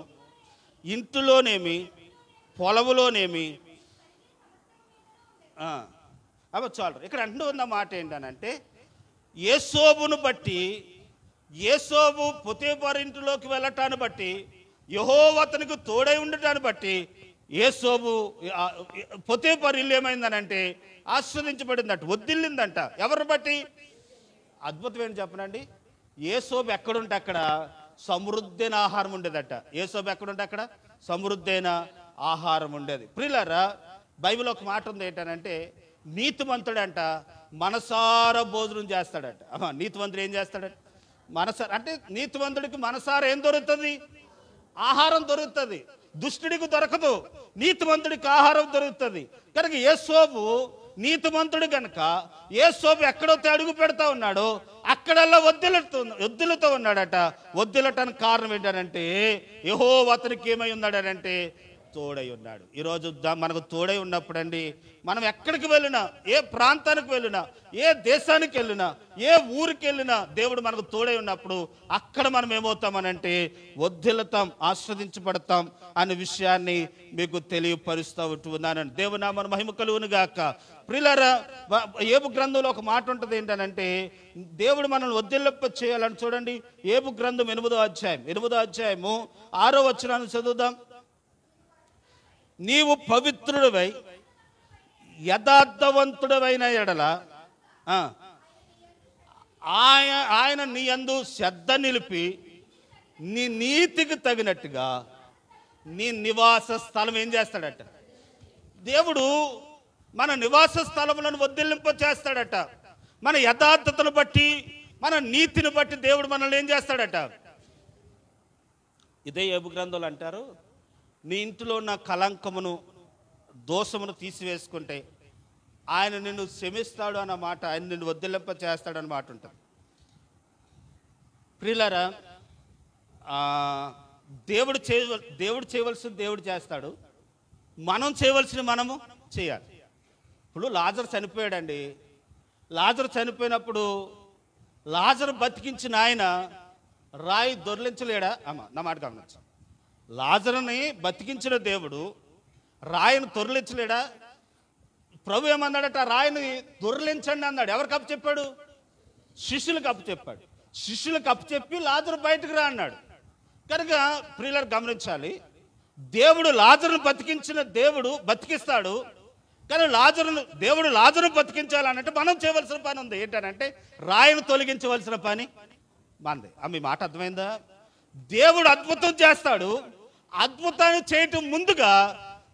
ఇంటిలోనేమి పొలములోనేమి చాలు. ఇక్కడ అంటూ ఉన్న మాట ఏంటనంటే, యేసోబును బట్టి, యేసోబు పొతేపారు ఇంటిలోకి వెళ్ళటాన్ని బట్టి, యెహోవా అతనికి తోడై ఉండటాన్ని బట్టి యేసోబు పొతేపారు ఇల్లు ఏమైందనంటే ఆస్వాదించబడిందట, వద్దిల్లిందంట. ఎవరిని బట్టి? అద్భుతం ఏంటి చెప్పనండి. యేసోబు ఎక్కడుంటే అక్కడ సమృద్ధైన ఆహారం ఉండేదట. యేసోబు ఎక్కడుంటే అక్కడ సమృద్ధైన ఆహారం ఉండేది. ప్రియులారా, బైబిల్ ఒక మాట ఉంది ఏంటనంటే, నీతిమంతుడంట మనసారా భోజనం చేస్తాడట. నీతిమంతుడు ఏం చేస్తాడట? మనసారా. అంటే నీతిమంతుడికి మనసారా ఏం దొరుకుతుంది? ఆహారం దొరుకుతుంది. దుష్టుడికి దొరకదు, నీతిమంతుడికి ఆహారం దొరుకుతుంది. కనుక యేసోబు నీతిమంతుడు కనుక యేసోబు ఎక్కడైతే అడుగు పెడతా ఉన్నాడో అక్కడల్లా వద్దులతో ఉన్నాడట. వద్దులటానికి కారణం ఏంటంటే, యెహోవా అతనికి ఏమై ఉన్నాడనంటే తోడై ఉన్నాడు. ఈరోజు మనకు తోడై ఉన్నప్పుడండి, మనం ఎక్కడికి వెళ్ళినా, ఏ ప్రాంతానికి వెళ్ళినా, ఏ దేశానికి వెళ్ళినా, ఏ ఊరికి వెళ్ళినా దేవుడు మనకు తోడై ఉన్నప్పుడు అక్కడ మనం ఏమవుతామనంటే వర్ధిల్లుతాం, ఆస్వాదించబడతాం అనే విషయాన్ని మీకు తెలియపరుస్తూ ఉంటున్నానండి. దేవునామన మహిమ కలుగును గాక. ప్రియులారా, ఏబు గ్రంథంలో ఒక మాట ఉంటుంది ఏంటనంటే, దేవుడు మనల్ని వర్ధిల్లింప చేయాలని. చూడండి, ఏబు గ్రంథం 8వ అధ్యాయము 6వ వచనాన్ని చదువుదాం. నీవు పవిత్రుడివై యథార్థవంతుడవైన ఎడల ఆయన నీ యందు శ్రద్ధ నిలిపి నీ నీతికి తగినట్టుగా నీ నివాస స్థలం ఏం చేస్తాడట? దేవుడు మన నివాస స్థలములను వర్ధిల్లింప చేస్తాడట. మన యథార్థతను బట్టి, మన నీతిని బట్టి దేవుడు మనల్ని ఏం చేస్తాడట? ఇదే యోబు గ్రంథంలో అంటారు, నీ ఇంటిలో ఉన్న కలంకమును దోషమును తీసివేసుకుంటే ఆయన నిన్ను క్షమిస్తాడు అన్న మాట, ఆయన నిన్ను వర్ధిల్లింప చేస్తాడు అన్న మాట ఉంటుంది. ప్రియులారా, దేవుడు చేయవలసింది దేవుడు చేస్తాడు, మనం చేయవలసిన మనము చేయాలి. ఇప్పుడు లాజరు చనిపోయాడండి. లాజరు చనిపోయినప్పుడు లాజరు బతికించిన ఆయన రాయి దొర్లించలేడా? నా మాట గమనించు. లాజరుని బతికించిన దేవుడు రాయిని దొర్లించలేడా? ప్రభు ఏమన్నాడట? రాయిని దొర్లించండి అన్నాడు. ఎవరికి అప్పు చెప్పాడు? శిష్యులకు అప్పు చెప్పాడు. శిష్యులకు అప్పు చెప్పి లాజరు బయటకు రా అన్నాడు. కనుక ప్రియులను గమనించాలి, దేవుడు లాజరును బతికించిన దేవుడు బతికిస్తాడు. కానీ దేవుడు లాజరును బతికించాలనంటే మనం చేయవలసిన పని ఉంది. ఏంటనంటే రాయిని తొలగించవలసిన పని మనది. మీ మాట అర్థమైందా? దేవుడు అద్భుతం చేస్తాడు, అద్భుతాన్ని చేయటం ముందుగా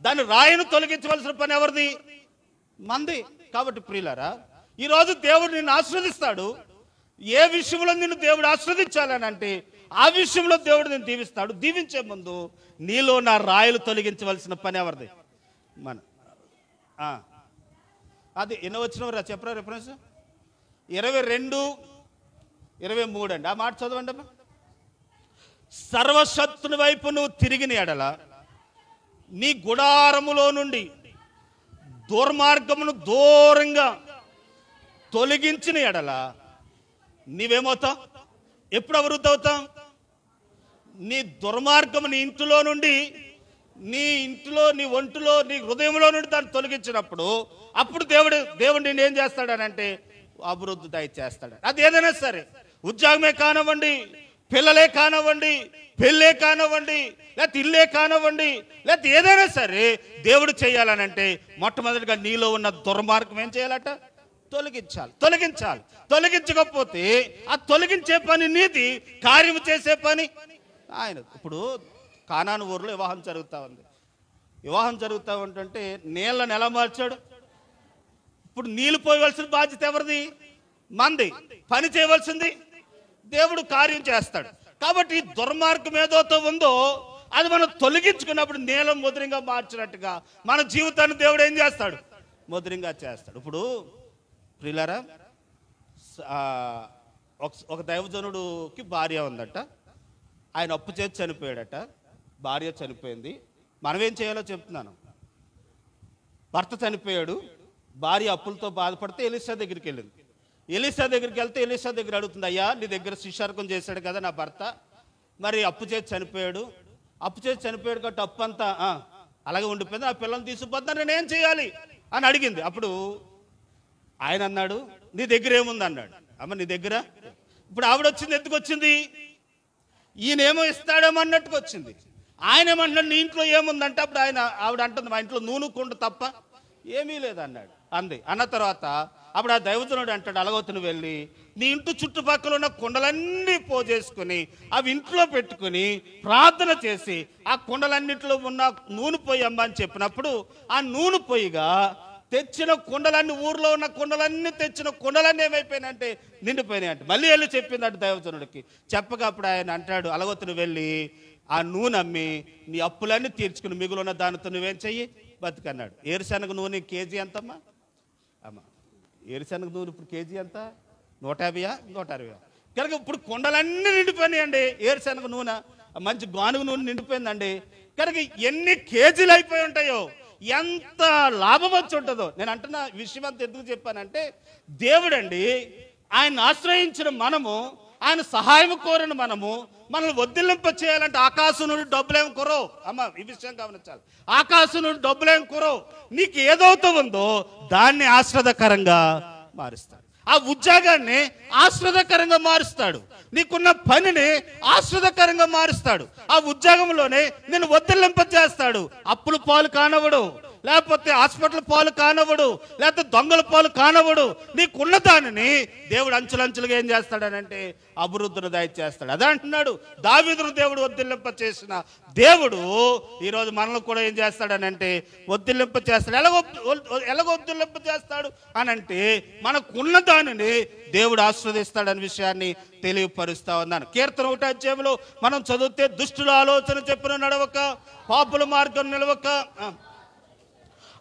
దాన్ని రాయిని తొలగించవలసిన పని ఎవరిది? మంది. కాబట్టి ప్రియులారా, ఈరోజు దేవుడు నిన్ను ఆశీర్వదిస్తాడు. ఏ విషయంలో నిన్ను దేవుడు ఆశీర్వదించాలని అంటే ఆ విషయంలో దేవుడు నిన్ను దీవిస్తాడు. దీవించే ముందు నీలో నా రాయిలు తొలగించవలసిన పని ఎవరిది? మన అది ఎన్నో వచ్చిన చెప్పరా రిఫరెన్స్? 22:23 అండి. ఆ మాట చదవండి అమ్మా. సర్వశత్రుని వైపు నువ్వు తిరిగిన ఎడల, నీ గుడారములో నుండి దుర్మార్గమును దూరంగా తొలగించిన ఎడల నీవేమవుతావు? ఎప్పుడు అభివృద్ధి అవుతావు? నీ దుర్మార్గము నీ ఇంటిలో నుండి, నీ ఇంటిలో, నీ ఒంటిలో, నీ హృదయంలో నుండి దాన్ని తొలగించినప్పుడు అప్పుడు దేవుడు నేను ఏం చేస్తాడనంటే అభివృద్ధి దయచేస్తాడు. అది ఏదైనా సరే, ఉద్యోగమే కానివ్వండి, పిల్లలే కానివ్వండి, పెళ్ళే కానివ్వండి, లేకపోతే ఇల్లే కానివ్వండి, లేకపోతే ఏదైనా సరే దేవుడు చేయాలనంటే మొట్టమొదటిగా నీలో ఉన్న దుర్మార్గం ఏం చేయాలట? తొలగించాలి. తొలగించకపోతే ఆ తొలగించే పని నీది, కార్యం చేసే పని ఆయన. ఇప్పుడు కానాను ఊర్లో వివాహం జరుగుతూ ఉంటుంటే నీళ్ళని ఎలా మార్చాడు? ఇప్పుడు నీళ్ళు పోయవలసిన బాధ్యత ఎవరిది? మంది. పని చేయవలసింది దేవుడు, కార్యం చేస్తాడు. కాబట్టి దుర్మార్గం ఏదైతే ఉందో అది మనం తొలగించుకున్నప్పుడు నీలం మధురంగా మార్చినట్టుగా మన జీవితాన్ని దేవుడు ఏం చేస్తాడు? మధురంగా చేస్తాడు. ఇప్పుడు ప్రియులారా, ఒక దైవజనుడికి భార్య ఉందట. ఆయన అప్పు చేసి చనిపోయాడట. భార్య చనిపోయింది. మనం ఏం చేయాలో చెప్తున్నాను. భర్త చనిపోయాడు, భార్య అప్పులతో బాధపడితే ఎలీషా దగ్గరికి వెళ్ళింది. ఎలీషా దగ్గరికి వెళ్తే ఎలీషా దగ్గర అడుగుతుంది, అయ్యా నీ దగ్గర శిష్యార్కం చేశాడు కదా నా భర్త, మరి అప్పు చేసి చనిపోయాడు కాబట్టి అప్పు అంతా అలాగే ఉండిపోయింది, ఆ పిల్లల్ని తీసుకుపోతున్నా నేనేం చేయాలి అని అడిగింది. అప్పుడు ఆయన అన్నాడు, నీ దగ్గర ఏముంది అన్నాడు. అమ్మ నీ దగ్గర, ఇప్పుడు ఆవిడ వచ్చింది ఎందుకు వచ్చింది? ఈయనేమో ఇస్తాడేమో అన్నట్టుకు వచ్చింది. ఆయన ఏమంటున్నాడు, నీ ఇంట్లో ఏముందంటే అప్పుడు ఆవిడ అంటుంది, మా ఇంట్లో నూనె కుండ తప్ప ఏమీ లేదన్నాడు. అన్న తర్వాత అప్పుడు ఆ దైవజనుడు అంటాడు, అలగొత్తును వెళ్ళి నీ ఇంటి చుట్టుపక్కల ఉన్న కుండలన్నీ పోజేసుకుని అవి ఇంట్లో పెట్టుకుని ప్రార్థన చేసి ఆ కుండలన్నింటిలో ఉన్న నూనె పొయ్యి అమ్మ అని చెప్పినప్పుడు ఆ నూనె పొయ్యిగా తెచ్చిన కుండలన్నీ, ఊర్లో ఉన్న కుండలన్నీ తెచ్చిన కుండలన్నీ ఏమైపోయినాయంటే నిండిపోయినాయి అంటే. మళ్ళీ వెళ్ళి చెప్పిందంటే దైవజనుడికి. చెప్పగా అప్పుడు ఆయన అంటాడు, అలగొత్తును వెళ్ళి ఆ నూనె అమ్మి నీ అప్పులన్నీ తీర్చుకుని మిగులున్న దానితో నువ్వేం చెయ్యి బతుకన్నాడు. ఏరుశనగ నూనె కేజీ ఎంతమ్మా? అమ్మ ఏరుశనగ నూనె ఇప్పుడు కేజీ ఎంత? 150, 160. కనుక ఇప్పుడు కుండలన్నీ నిండిపోయినాయండి. ఏరుశనగ నూనె, మంచి గానుగ నూనె నిండిపోయిందండి. కనుక ఎన్ని కేజీలు అయిపోయి ఉంటాయో, ఎంత లాభం వచ్చి ఉంటుందో. నేను అంటున్న విషయం అంతా ఎందుకు చెప్పానంటే, దేవుడండి ఆయన ఆశ్రయించిన మనము, ఆయన సహాయం కోరిన మనము, మనల్ని వదిలింప చేయాలంటే ఆకాశం నుండి డబ్బులేం కొరో. అమ్మ ఈ విషయం గమనించాలి. ఆకాశం నుండి డబ్బులేం కొరో. నీకు ఏదవుతూ ఉందో దాన్ని ఆశ్రదకరంగా మారుస్తాడు. ఆ ఉద్యోగాన్ని ఆశ్రదకరంగా మారుస్తాడు. నీకున్న పనిని ఆశ్రదకరంగా మారుస్తాడు. ఆ ఉద్యోగంలోనే నేను వదిలింప చేస్తాడు. అప్పుల పాలు కానవడు, లేకపోతే హాస్పిటల్ పాలు కానవడు, లేకపోతే దొంగల పాలు కానవడు. నీకున్న దానిని దేవుడు అంచులంచులుగా ఏం చేస్తాడనంటే అభివృద్ధిని దయచేస్తాడు. అదే అంటున్నాడు, దావీదును దేవుడు వదిలింప చేసిన దేవుడు ఈరోజు మనల్ని కూడా ఏం చేస్తాడనంటే వదిలింప చేస్తాడు. ఎలాగ వదిలింప చేస్తాడు అనంటే మనకున్న దానిని దేవుడు ఆస్వాదిస్తాడనే విషయాన్ని తెలియపరుస్తా ఉన్నాను. కీర్తన 1వ అధ్యాయంలో మనం చదివితే, దుష్టుల ఆలోచన చెప్పున నడవక, పాపుల మార్గం నిలవక,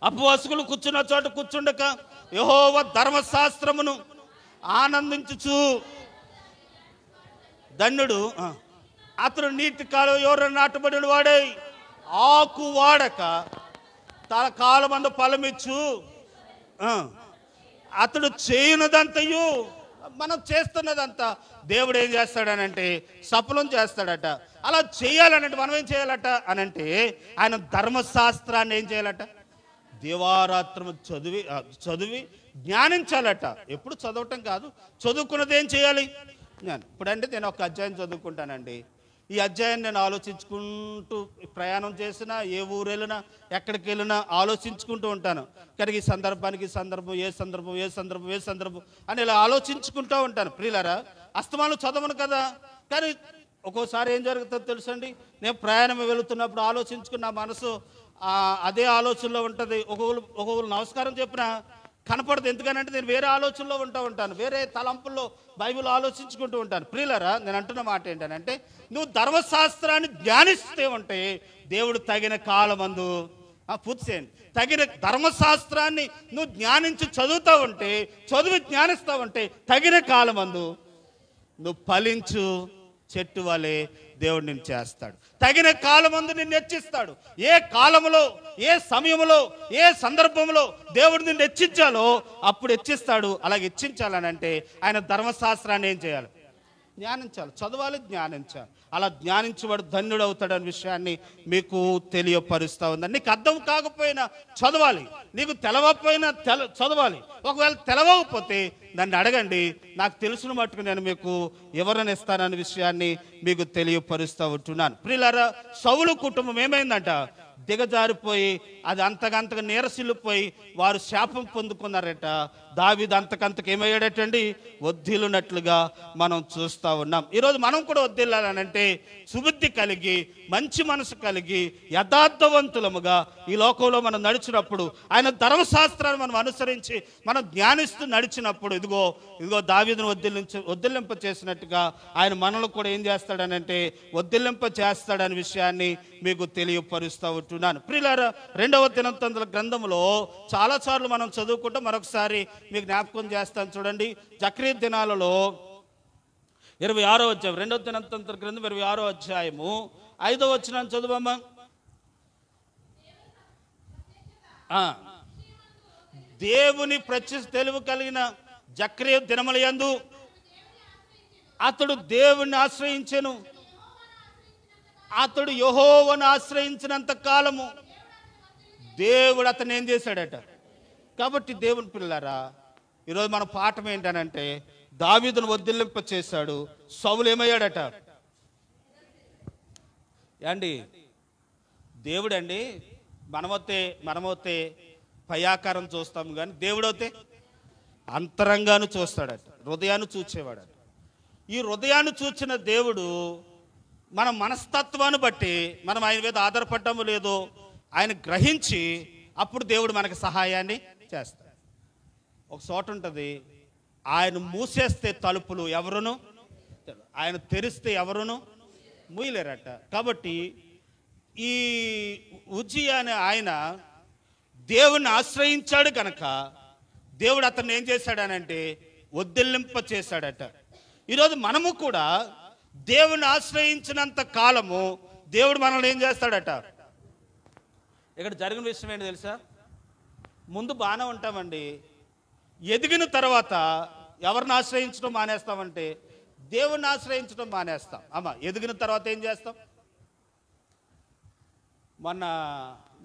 అపవాసుకులు కూర్చున్న చోట కూర్చుండక, యెహోవా ధర్మశాస్త్రమును ఆనందించుచు ధన్యుడు అతడు నీటి కాలం ఎవరు నాటబడిన వాడై ఆకు వాడక తన కాలమందు ఫలమిచ్చు, అతడు చేయనదంతయు మనం చేస్తున్నదంతా దేవుడు ఏం చేస్తాడనంటే సఫలం చేస్తాడట. అలా చేయాలనంటే మనం ఏం చేయాలట అనంటే ఆయన ధర్మశాస్త్రాన్ని ఏం చేయాలట? దివారాత్రము చదివి జ్ఞానించాలట. ఎప్పుడు చదవటం కాదు, చదువుకున్నది ఏం చేయాలి? ఇప్పుడంటే నేను ఒక అధ్యాయం చదువుకుంటానండి. ఈ అధ్యాయాన్ని నేను ఆలోచించుకుంటూ ప్రయాణం చేసినా, ఏ ఊరు వెళ్ళినా, ఎక్కడికి వెళ్ళినా ఆలోచించుకుంటూ ఉంటాను. కానీ ఈ సందర్భానికి ఏ సందర్భం అని ఇలా ఆలోచించుకుంటూ ఉంటాను. ప్రియులారా, అస్తమానం చదవను కదా, కానీ ఒక్కోసారి ఏం జరుగుతుందో తెలుసండి, నేను ప్రయాణం వెళుతున్నప్పుడు ఆలోచించుకున్న మనసు అదే ఆలోచనలో ఉంటుంది. ఒకవేళ నమస్కారం చెప్పినా కనపడదు. ఎందుకనంటే నేను వేరే ఆలోచనలో ఉంటాను, వేరే తలంపుల్లో బైబిల్ ఆలోచించుకుంటూ ఉంటాను. ప్రియులారా, నేను అంటున్న మాట ఏంటంటే, నువ్వు ధర్మశాస్త్రాన్ని ధ్యానిస్తే ఉంటే దేవుడు తగిన కాలమందు పూర్తి చేయండి. తగిన ధర్మశాస్త్రాన్ని నువ్వు జ్ఞానించి చదివి జ్ఞానిస్తా ఉంటే తగిన కాలమందు నువ్వు ఫలించు చెట్టు వలె దేవుడు నిన్ను చేస్తాడు. తగిన కాలమందు నిన్ను హెచ్చిస్తాడు. ఏ కాలంలో, ఏ సమయంలో, ఏ సందర్భంలో దేవుడు నిన్ను హెచ్చించాలో అప్పుడు హెచ్చిస్తాడు. అలాగే హెచ్చించాలని అంటే ఆయన ధర్మశాస్త్రాన్ని ఏం చేయాలి? జ్ఞానించాలి, చదవాలి, జ్ఞానించాలి. అలా జ్ఞానించేవాడు ధన్యుడు అవుతాడనే విషయాన్ని మీకు తెలియపరుస్తూ ఉందని. నీకు అర్థం కాకపోయినా చదవాలి, నీకు తెలవకపోయినా చదవాలి. ఒకవేళ తెలవకపోతే నన్ను అడగండి, నాకు తెలిసిన మట్టుకు నేను మీకు వివరణ ఇస్తాననే విషయాన్ని మీకు తెలియపరుస్తూ ఉంటున్నాను. ప్రియులారా, సౌలు కుటుంబం ఏమైందంట? దిగజారిపోయి అది అంతకంతగా నీరసిల్లిపోయి వారు శాపం పొందుకున్నారట. దావీదు అంతకంతకు ఏమయ్యాడటండి? వర్ధిల్లునట్లుగా మనం చూస్తూ ఉన్నాం. ఈరోజు మనం కూడా వర్ధిల్లాలనంటే సుబుద్ధి కలిగి, మంచి మనసు కలిగి, యథార్థవంతులముగా ఈ లోకంలో మనం నడిచినప్పుడు, ఆయన ధర్మశాస్త్రాన్ని మనం అనుసరించి మనం జ్ఞానిస్తూ నడిచినప్పుడు ఇదిగో దావీదును వర్ధిల్లింప చేసినట్టుగా ఆయన మనల్ని కూడా ఏం చేస్తాడనంటే వర్ధిల్లింప చేస్తాడనే విషయాన్ని మీకు తెలియపరుస్తూ ఉంటున్నాను. ప్రియులారా, 2వ దినవృత్తాంతాల గ్రంథంలో చాలాసార్లు మనం చదువుకుంటాం. మరొకసారి మీకు జ్ఞాపకం చేస్తాను చూడండి. జకరియా దినాలలో 26వ అధ్యాయం, 2వ దినవృత్తాంతాల గ్రంథం 26వ అధ్యాయము 5వ వచనం చదువమ్మా. దేవుని ప్రత్యక్ష తెలివి కలిగిన జకరియా దినములయందు అతడు దేవుణ్ణి ఆశ్రయించెను. అతడు యెహోవాను ఆశ్రయించినంత కాలము దేవుడు అతను ఏం చేశాడట? కాబట్టి దేవుని పిల్లలారా, ఈరోజు మన పాఠం ఏంటనంటే దావీదును వర్ధిల్లింప చేశాడు, సౌలు ఏమయ్యాడట? అండి దేవుడండి, మనమైతే పయాకారం చూస్తాము కానీ దేవుడైతే అంతరంగాను చూస్తాడట, హృదయాన్ని చూచేవాడట. ఈ హృదయాన్ని చూచిన దేవుడు మన మనస్తత్వాన్ని బట్టి మనం ఆయన మీద ఆధారపడటము లేదో ఆయన గ్రహించి అప్పుడు దేవుడు మనకు సహాయాన్ని చేస్తాడు. ఒక చోట ఉంటుంది, ఆయన మూసేస్తే తలుపులు ఎవరును, ఆయన తెరిస్తే ఎవరును మూయలేరట. కాబట్టి ఈ ఉజ్జియా అనే ఆయన దేవుణ్ణి ఆశ్రయించాడు కనుక దేవుడు అతన్ని ఏం చేశాడనంటే వర్ధిల్లింప చేశాడట. ఈరోజు మనము కూడా దేవుణ్ణి ఆశ్రయించినంత కాలము దేవుడు మనల్ని ఏం చేస్తాడట? ఇక్కడ జరిగిన విషయం ఏంటి తెలుసా? ముందు బాగానే ఉంటామండి, ఎదిగిన తర్వాత ఎవరిని ఆశ్రయించడం మానేస్తామంటే దేవుణ్ణి ఆశ్రయించడం మానేస్తాం. అమ్మా, ఎదిగిన తర్వాత ఏం చేస్తాం? మొన్న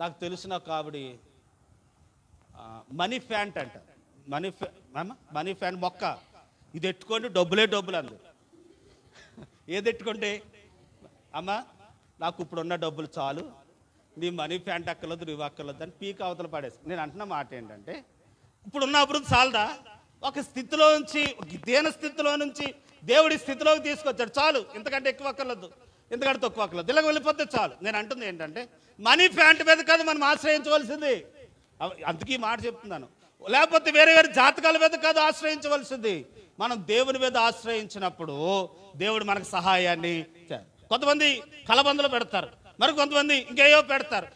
నాకు తెలిసిన ఒక ఆవిడ మనీ ప్యాంట్ అంట, మనీ ప్యాంట్ మొక్క, ఇది ఎట్టుకోండి డబ్బులు అంది. ఏది ఎట్టుకోండి? అమ్మా, నాకు ఇప్పుడున్న డబ్బులు చాలు, నీ మనీ ప్యాంట్ అక్కర్లేదు, నువ్వు అక్కర్లేదు అని పీక్ అవతల పడేసి. నేను అంటున్న మాట ఏంటంటే, ఇప్పుడున్న అభివృద్ధి చాలదా? ఒక స్థితిలో నుంచి, దీన స్థితిలో నుంచి దేవుడి స్థితిలోకి తీసుకొచ్చాడు, చాలు, ఇంతకంటే ఎక్కువ అక్కర్లేదు, ఇంతకంటే తక్కువ అక్కర్లేదు, ఇలాగ వెళ్ళిపోతే చాలు. నేను అంటుంది ఏంటంటే, మనీ ప్యాంట్ మీద కాదు మనం ఆశ్రయించవలసింది, అందుకే మాట చెప్తున్నాను. లేకపోతే వేరే జాతకాల మీద కాదు ఆశ్రయించవలసింది, మనం దేవుని మీద ఆశ్రయించినప్పుడు దేవుడు మనకు సహాయాన్ని. కొంతమంది కలబందలు పెడతారు, మరి కొంతమంది ఇంకేయో పెడతారు.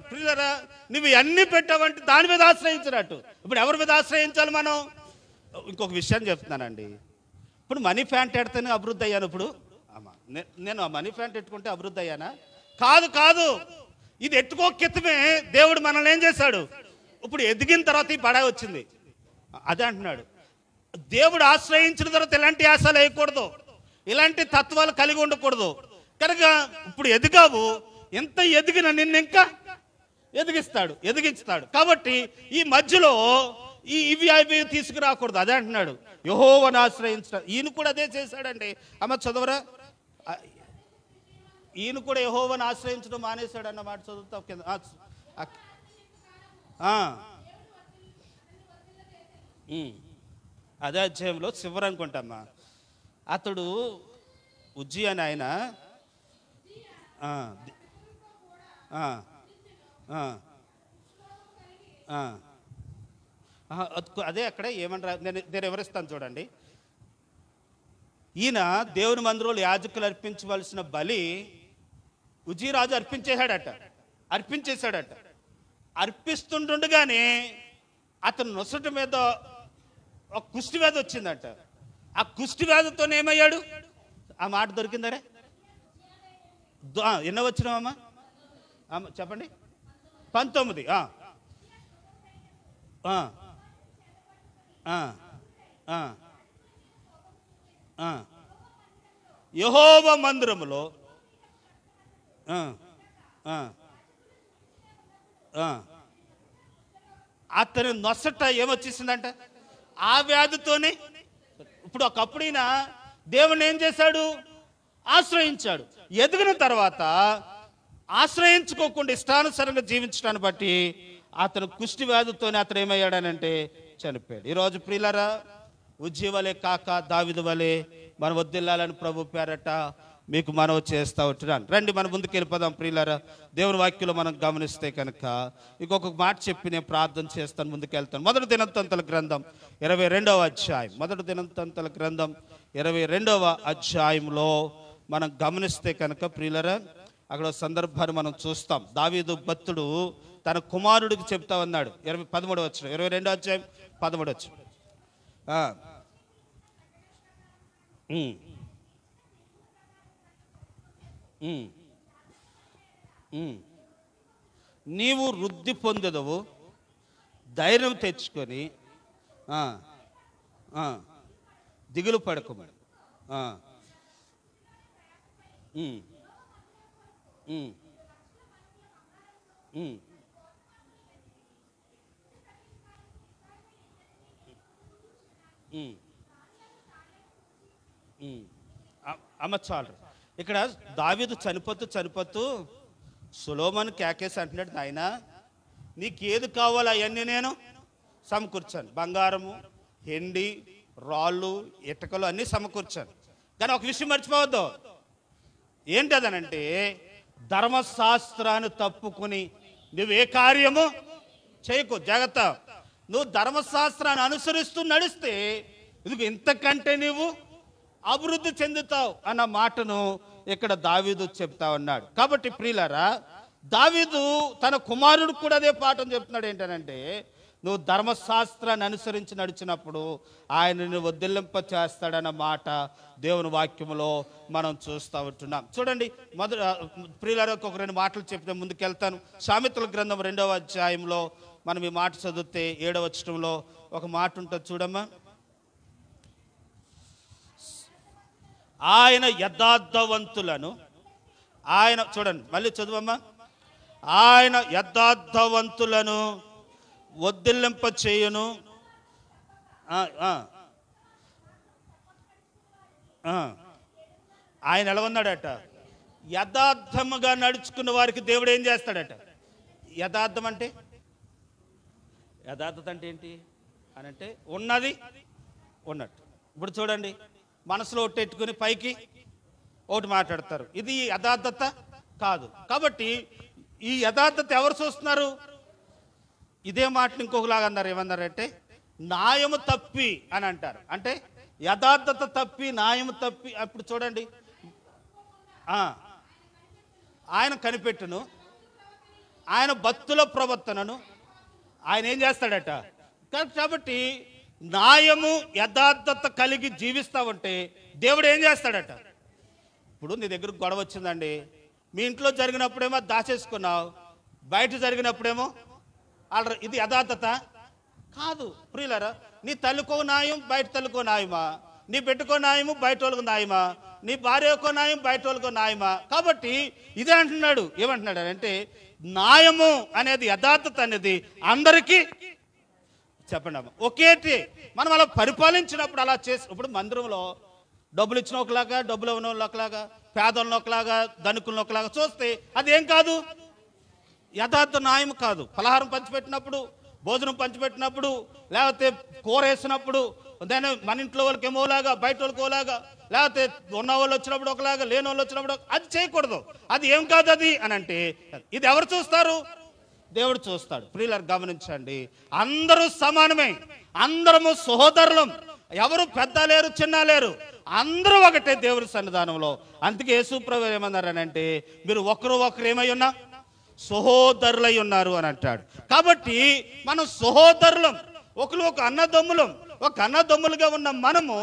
ప్రియులారా, నువ్వు అన్ని పెట్టావంటే దాని మీద ఆశ్రయించినట్టు. ఇప్పుడు ఎవరి మీద ఆశ్రయించాలి మనం? ఇంకొక విషయం చెప్తున్నానండి, ఇప్పుడు మనీ ప్యాంట్ పెడితేనే అభివృద్ధి అయ్యాను. ఇప్పుడు అమ్మా, నేను ఆ మనీ ప్యాంట్ పెట్టుకుంటే అభివృద్ధి అయ్యానా? కాదు, ఇది ఎట్టుకోకితమే దేవుడు మనల్ని ఏం చేశాడు? ఇప్పుడు ఎదిగిన తర్వాత ఈ పడ వచ్చింది. అదే అంటున్నాడు, దేవుడు ఆశ్రయించిన తర్వాత ఇలాంటి ఆశలు వేయకూడదు, ఇలాంటి తత్వాలు కలిగి ఉండకూడదు. కనుక ఇప్పుడు ఎదిగావు, ఎంత ఎదిగినా నిన్ను ఇంకా ఎదిగిస్తాడు. కాబట్టి ఈ మధ్యలో ఇవి అవి తీసుకురాకూడదు. అదే అంటున్నాడు, యెహోవాను ఆశ్రయించడం. ఈయన కూడా అదే చేశాడండి. అమ్మ చదవరా, ఈయన కూడా యెహోవాను ఆశ్రయించడం మానేశాడు అన్న మాట చదువుతాం కింద. అదే అధ్యాయంలో చివరి అనుకుంటామ్మా, అతడు ఉజ్జియా అని ఆయన అదే అక్కడ ఏమంటారు, నేను వివరిస్తాను చూడండి. ఈయన దేవుని మందిరంలో యాజకులు అర్పించవలసిన బలి ఉజ్జిరాజు అర్పించేశాడట. అర్పిస్తుండగానే అతను నొసటి మీద ఒక కుష్టి వ్యాధి వచ్చిందట. ఆ కుష్టి వ్యాధితో ఏమయ్యాడు? ఆ మాట దొరికిందరే, ఎన్నో వచ్చినామమ్మా చెప్పండి? 19. యెహోవా మందిరములో అతని నొసట ఏమొచ్చేసిందంట? ఆ వ్యాధితోనే. ఇప్పుడు ఒకప్పుడైనా దేవుని ఏం చేశాడు? ఆశ్రయించాడు. ఎదిగిన తర్వాత ఆశ్రయించుకోకుండా ఇష్టానుసారంగా జీవించడాన్ని బట్టి అతను కుష్టి వ్యాధితోనే అతను ఏమయ్యాడనంటే చనిపోయాడు. ఈరోజు ప్రియులారా, ఉజ్జీ వలె కాక దావీదు వలె మనం వద్దిల్లాలని ప్రభు పేరట మీకు మనవి చేస్తా ఉంటున్నాను. రండి మనం ముందుకు వెళ్ళిపోదాం ప్రియులారా. దేవుని వాక్యంలో మనం గమనిస్తే కనుక ఇంకొక మాట చెప్పి నేను ప్రార్థన చేస్తాను, ముందుకు వెళ్తాను. మొదటి దినవృత్తాంతాల గ్రంథం 22వ అధ్యాయం. మొదటి దినవృత్తాంతాల గ్రంథం 22వ అధ్యాయంలో మనం గమనిస్తే కనుక ప్రియులారా, అక్కడ సందర్భాన్ని మనం చూస్తాం. దావీదు భక్తుడు తన కుమారుడికి చెప్తా ఉన్నాడు. 13వ వచనం, 22వ అధ్యాయం 13వ వచనం. నీవు వృద్ధి పొందదవు, ధైర్యం తెచ్చుకొని దిగులు పడకమని. అమ్మ చాలు. ఇక్కడ దావీదు చనిపోతూ సొలొమోను కేకేసి అంటున్నాడు, నాయన నీకు ఏది కావాలో అవన్నీ నేను సమకూర్చాను. బంగారము, హెండి, రాళ్ళు, ఇటుకలు అన్నీ సమకూర్చాను. కానీ ఒక విషయం మర్చిపోవద్దు. ఏంటదనంటే, ధర్మశాస్త్రాన్ని తప్పుకుని నువ్వు ఏ కార్యము చేయకు. జాగ్రత్త. నువ్వు ధర్మశాస్త్రాన్ని అనుసరిస్తూ నడిస్తే ఇది ఇంతకంటే నీవు అభివృద్ధి చెందుతావు అన్న మాటను ఇక్కడ దావీదు చెప్తా ఉన్నాడు. కాబట్టి ప్రియులారా, దావీదు తన కుమారుడికి కూడా అదే పాఠం చెప్తున్నాడు. ఏంటనంటే, నువ్వు ధర్మశాస్త్రాన్ని అనుసరించి నడిచినప్పుడు ఆయనను వదిలింప చేస్తాడన్న మాట దేవుని వాక్యములో మనం చూస్తూ ఉంటున్నాం. చూడండి, ప్రియులారా, ఒక 2 మాటలు చెప్తే ముందుకెళ్తాను. సామెతల గ్రంథం 2వ అధ్యాయంలో మనం ఈ మాట చదివితే 7వ వచనంలో ఒక మాట ఉంటుంది చూడమ్మా. ఆయన యథార్థవంతులను, ఆయన చూడండి మళ్ళీ చదువమ్మా, ఆయన యథార్థవంతులను వదిలింప చేయును. ఆయన ఎలా ఉన్నాడట? యథార్థముగా నడుచుకున్న వారికి దేవుడు ఏం చేస్తాడట? యథార్థం అంటే, యథార్థత అంటే ఏంటి అని అంటే, ఉన్నది ఉన్నట్టు. ఇప్పుడు చూడండి, మనసులో ఒట్టెట్టుకుని పైకి ఒకటి మాట్లాడతారు. ఇది యథార్థత కాదు. కాబట్టి ఈ యథార్థత ఎవరు చూస్తున్నారు? ఇదే మాటలు ఇంకొకలాగా అన్నారు. ఏమన్నారంటే, న్యాయము తప్పి అని అంటారు. అంటే యథార్థత తప్పి, న్యాయము తప్పి. అప్పుడు చూడండి, ఆయన కనిపెట్టును, ఆయన భక్తుల ప్రవర్తనను ఆయన ఏం చేస్తాడట? కాబట్టి న్యాయము యథార్థత కలిగి జీవిస్తావంటే దేవుడు ఏం చేస్తాడట? ఇప్పుడు నీ దగ్గర గొడవ వచ్చిందండి, మీ ఇంట్లో జరిగినప్పుడేమో దాచేసుకున్నావు, బయట జరిగినప్పుడేమో ఇది యథార్థత కాదు. ప్రియులారా, నీ తల్లికో న్యాయం, బయట తల్లికో న్యాయమా? నీ బిడ్డకో న్యాయము, బయట వాళ్ళకు న్యాయమా? నీ భార్యకో న్యాయం, బయట వాళ్ళకో న్యాయమా? కాబట్టి ఇదే అంటున్నాడు. ఏమంటున్నాడు అంటే, న్యాయము అనేది, యథార్థత అనేది అందరికీ చెప్పండి అమ్మ ఒకేటి. మనం అలా పరిపాలించినప్పుడు అలా చేసి, ఇప్పుడు మందిరంలో డబ్బులు ఇచ్చిన ఒకలాగా, డబ్బులు ఉన్న ఒకలాగా, పేదలను ఒకలాగా, ధనికులను ఒకలాగా చూస్తే అదేం కాదు, యథార్థ న్యాయం కాదు. పలహారం పంచిపెట్టినప్పుడు, భోజనం పంచిపెట్టినప్పుడు, లేకపోతే కూర వేసినప్పుడు దాన్ని మన ఇంట్లో వాళ్ళకి ఏమోలాగా, బయట వాళ్ళకి ఓలాగా, లేకపోతే ఉన్న వాళ్ళు వచ్చినప్పుడు ఒకలాగా, లేని వాళ్ళు వచ్చినప్పుడు అది చేయకూడదు. అది ఏం కాదు అది అని అంటే, ఇది ఎవరు చూస్తారు? దేవుడు చూస్తాడు. ప్రియులారా గమనించండి, అందరూ సమానమే, అందరము సహోదరులం, ఎవరు పెద్ద లేరు చిన్న లేరు, అందరూ ఒకటే దేవుడి సన్నిధానంలో. అందుకే యేసు ప్రభువు ఏమన్నారనంటే, మీరు ఒకరు ఏమై ఉన్నా సహోదరులై ఉన్నారు అని అంటాడు. కాబట్టి మనం సహోదరులం, ఒక అన్నదమ్ములం, ఒక అన్నదమ్ములుగా ఉన్న మనము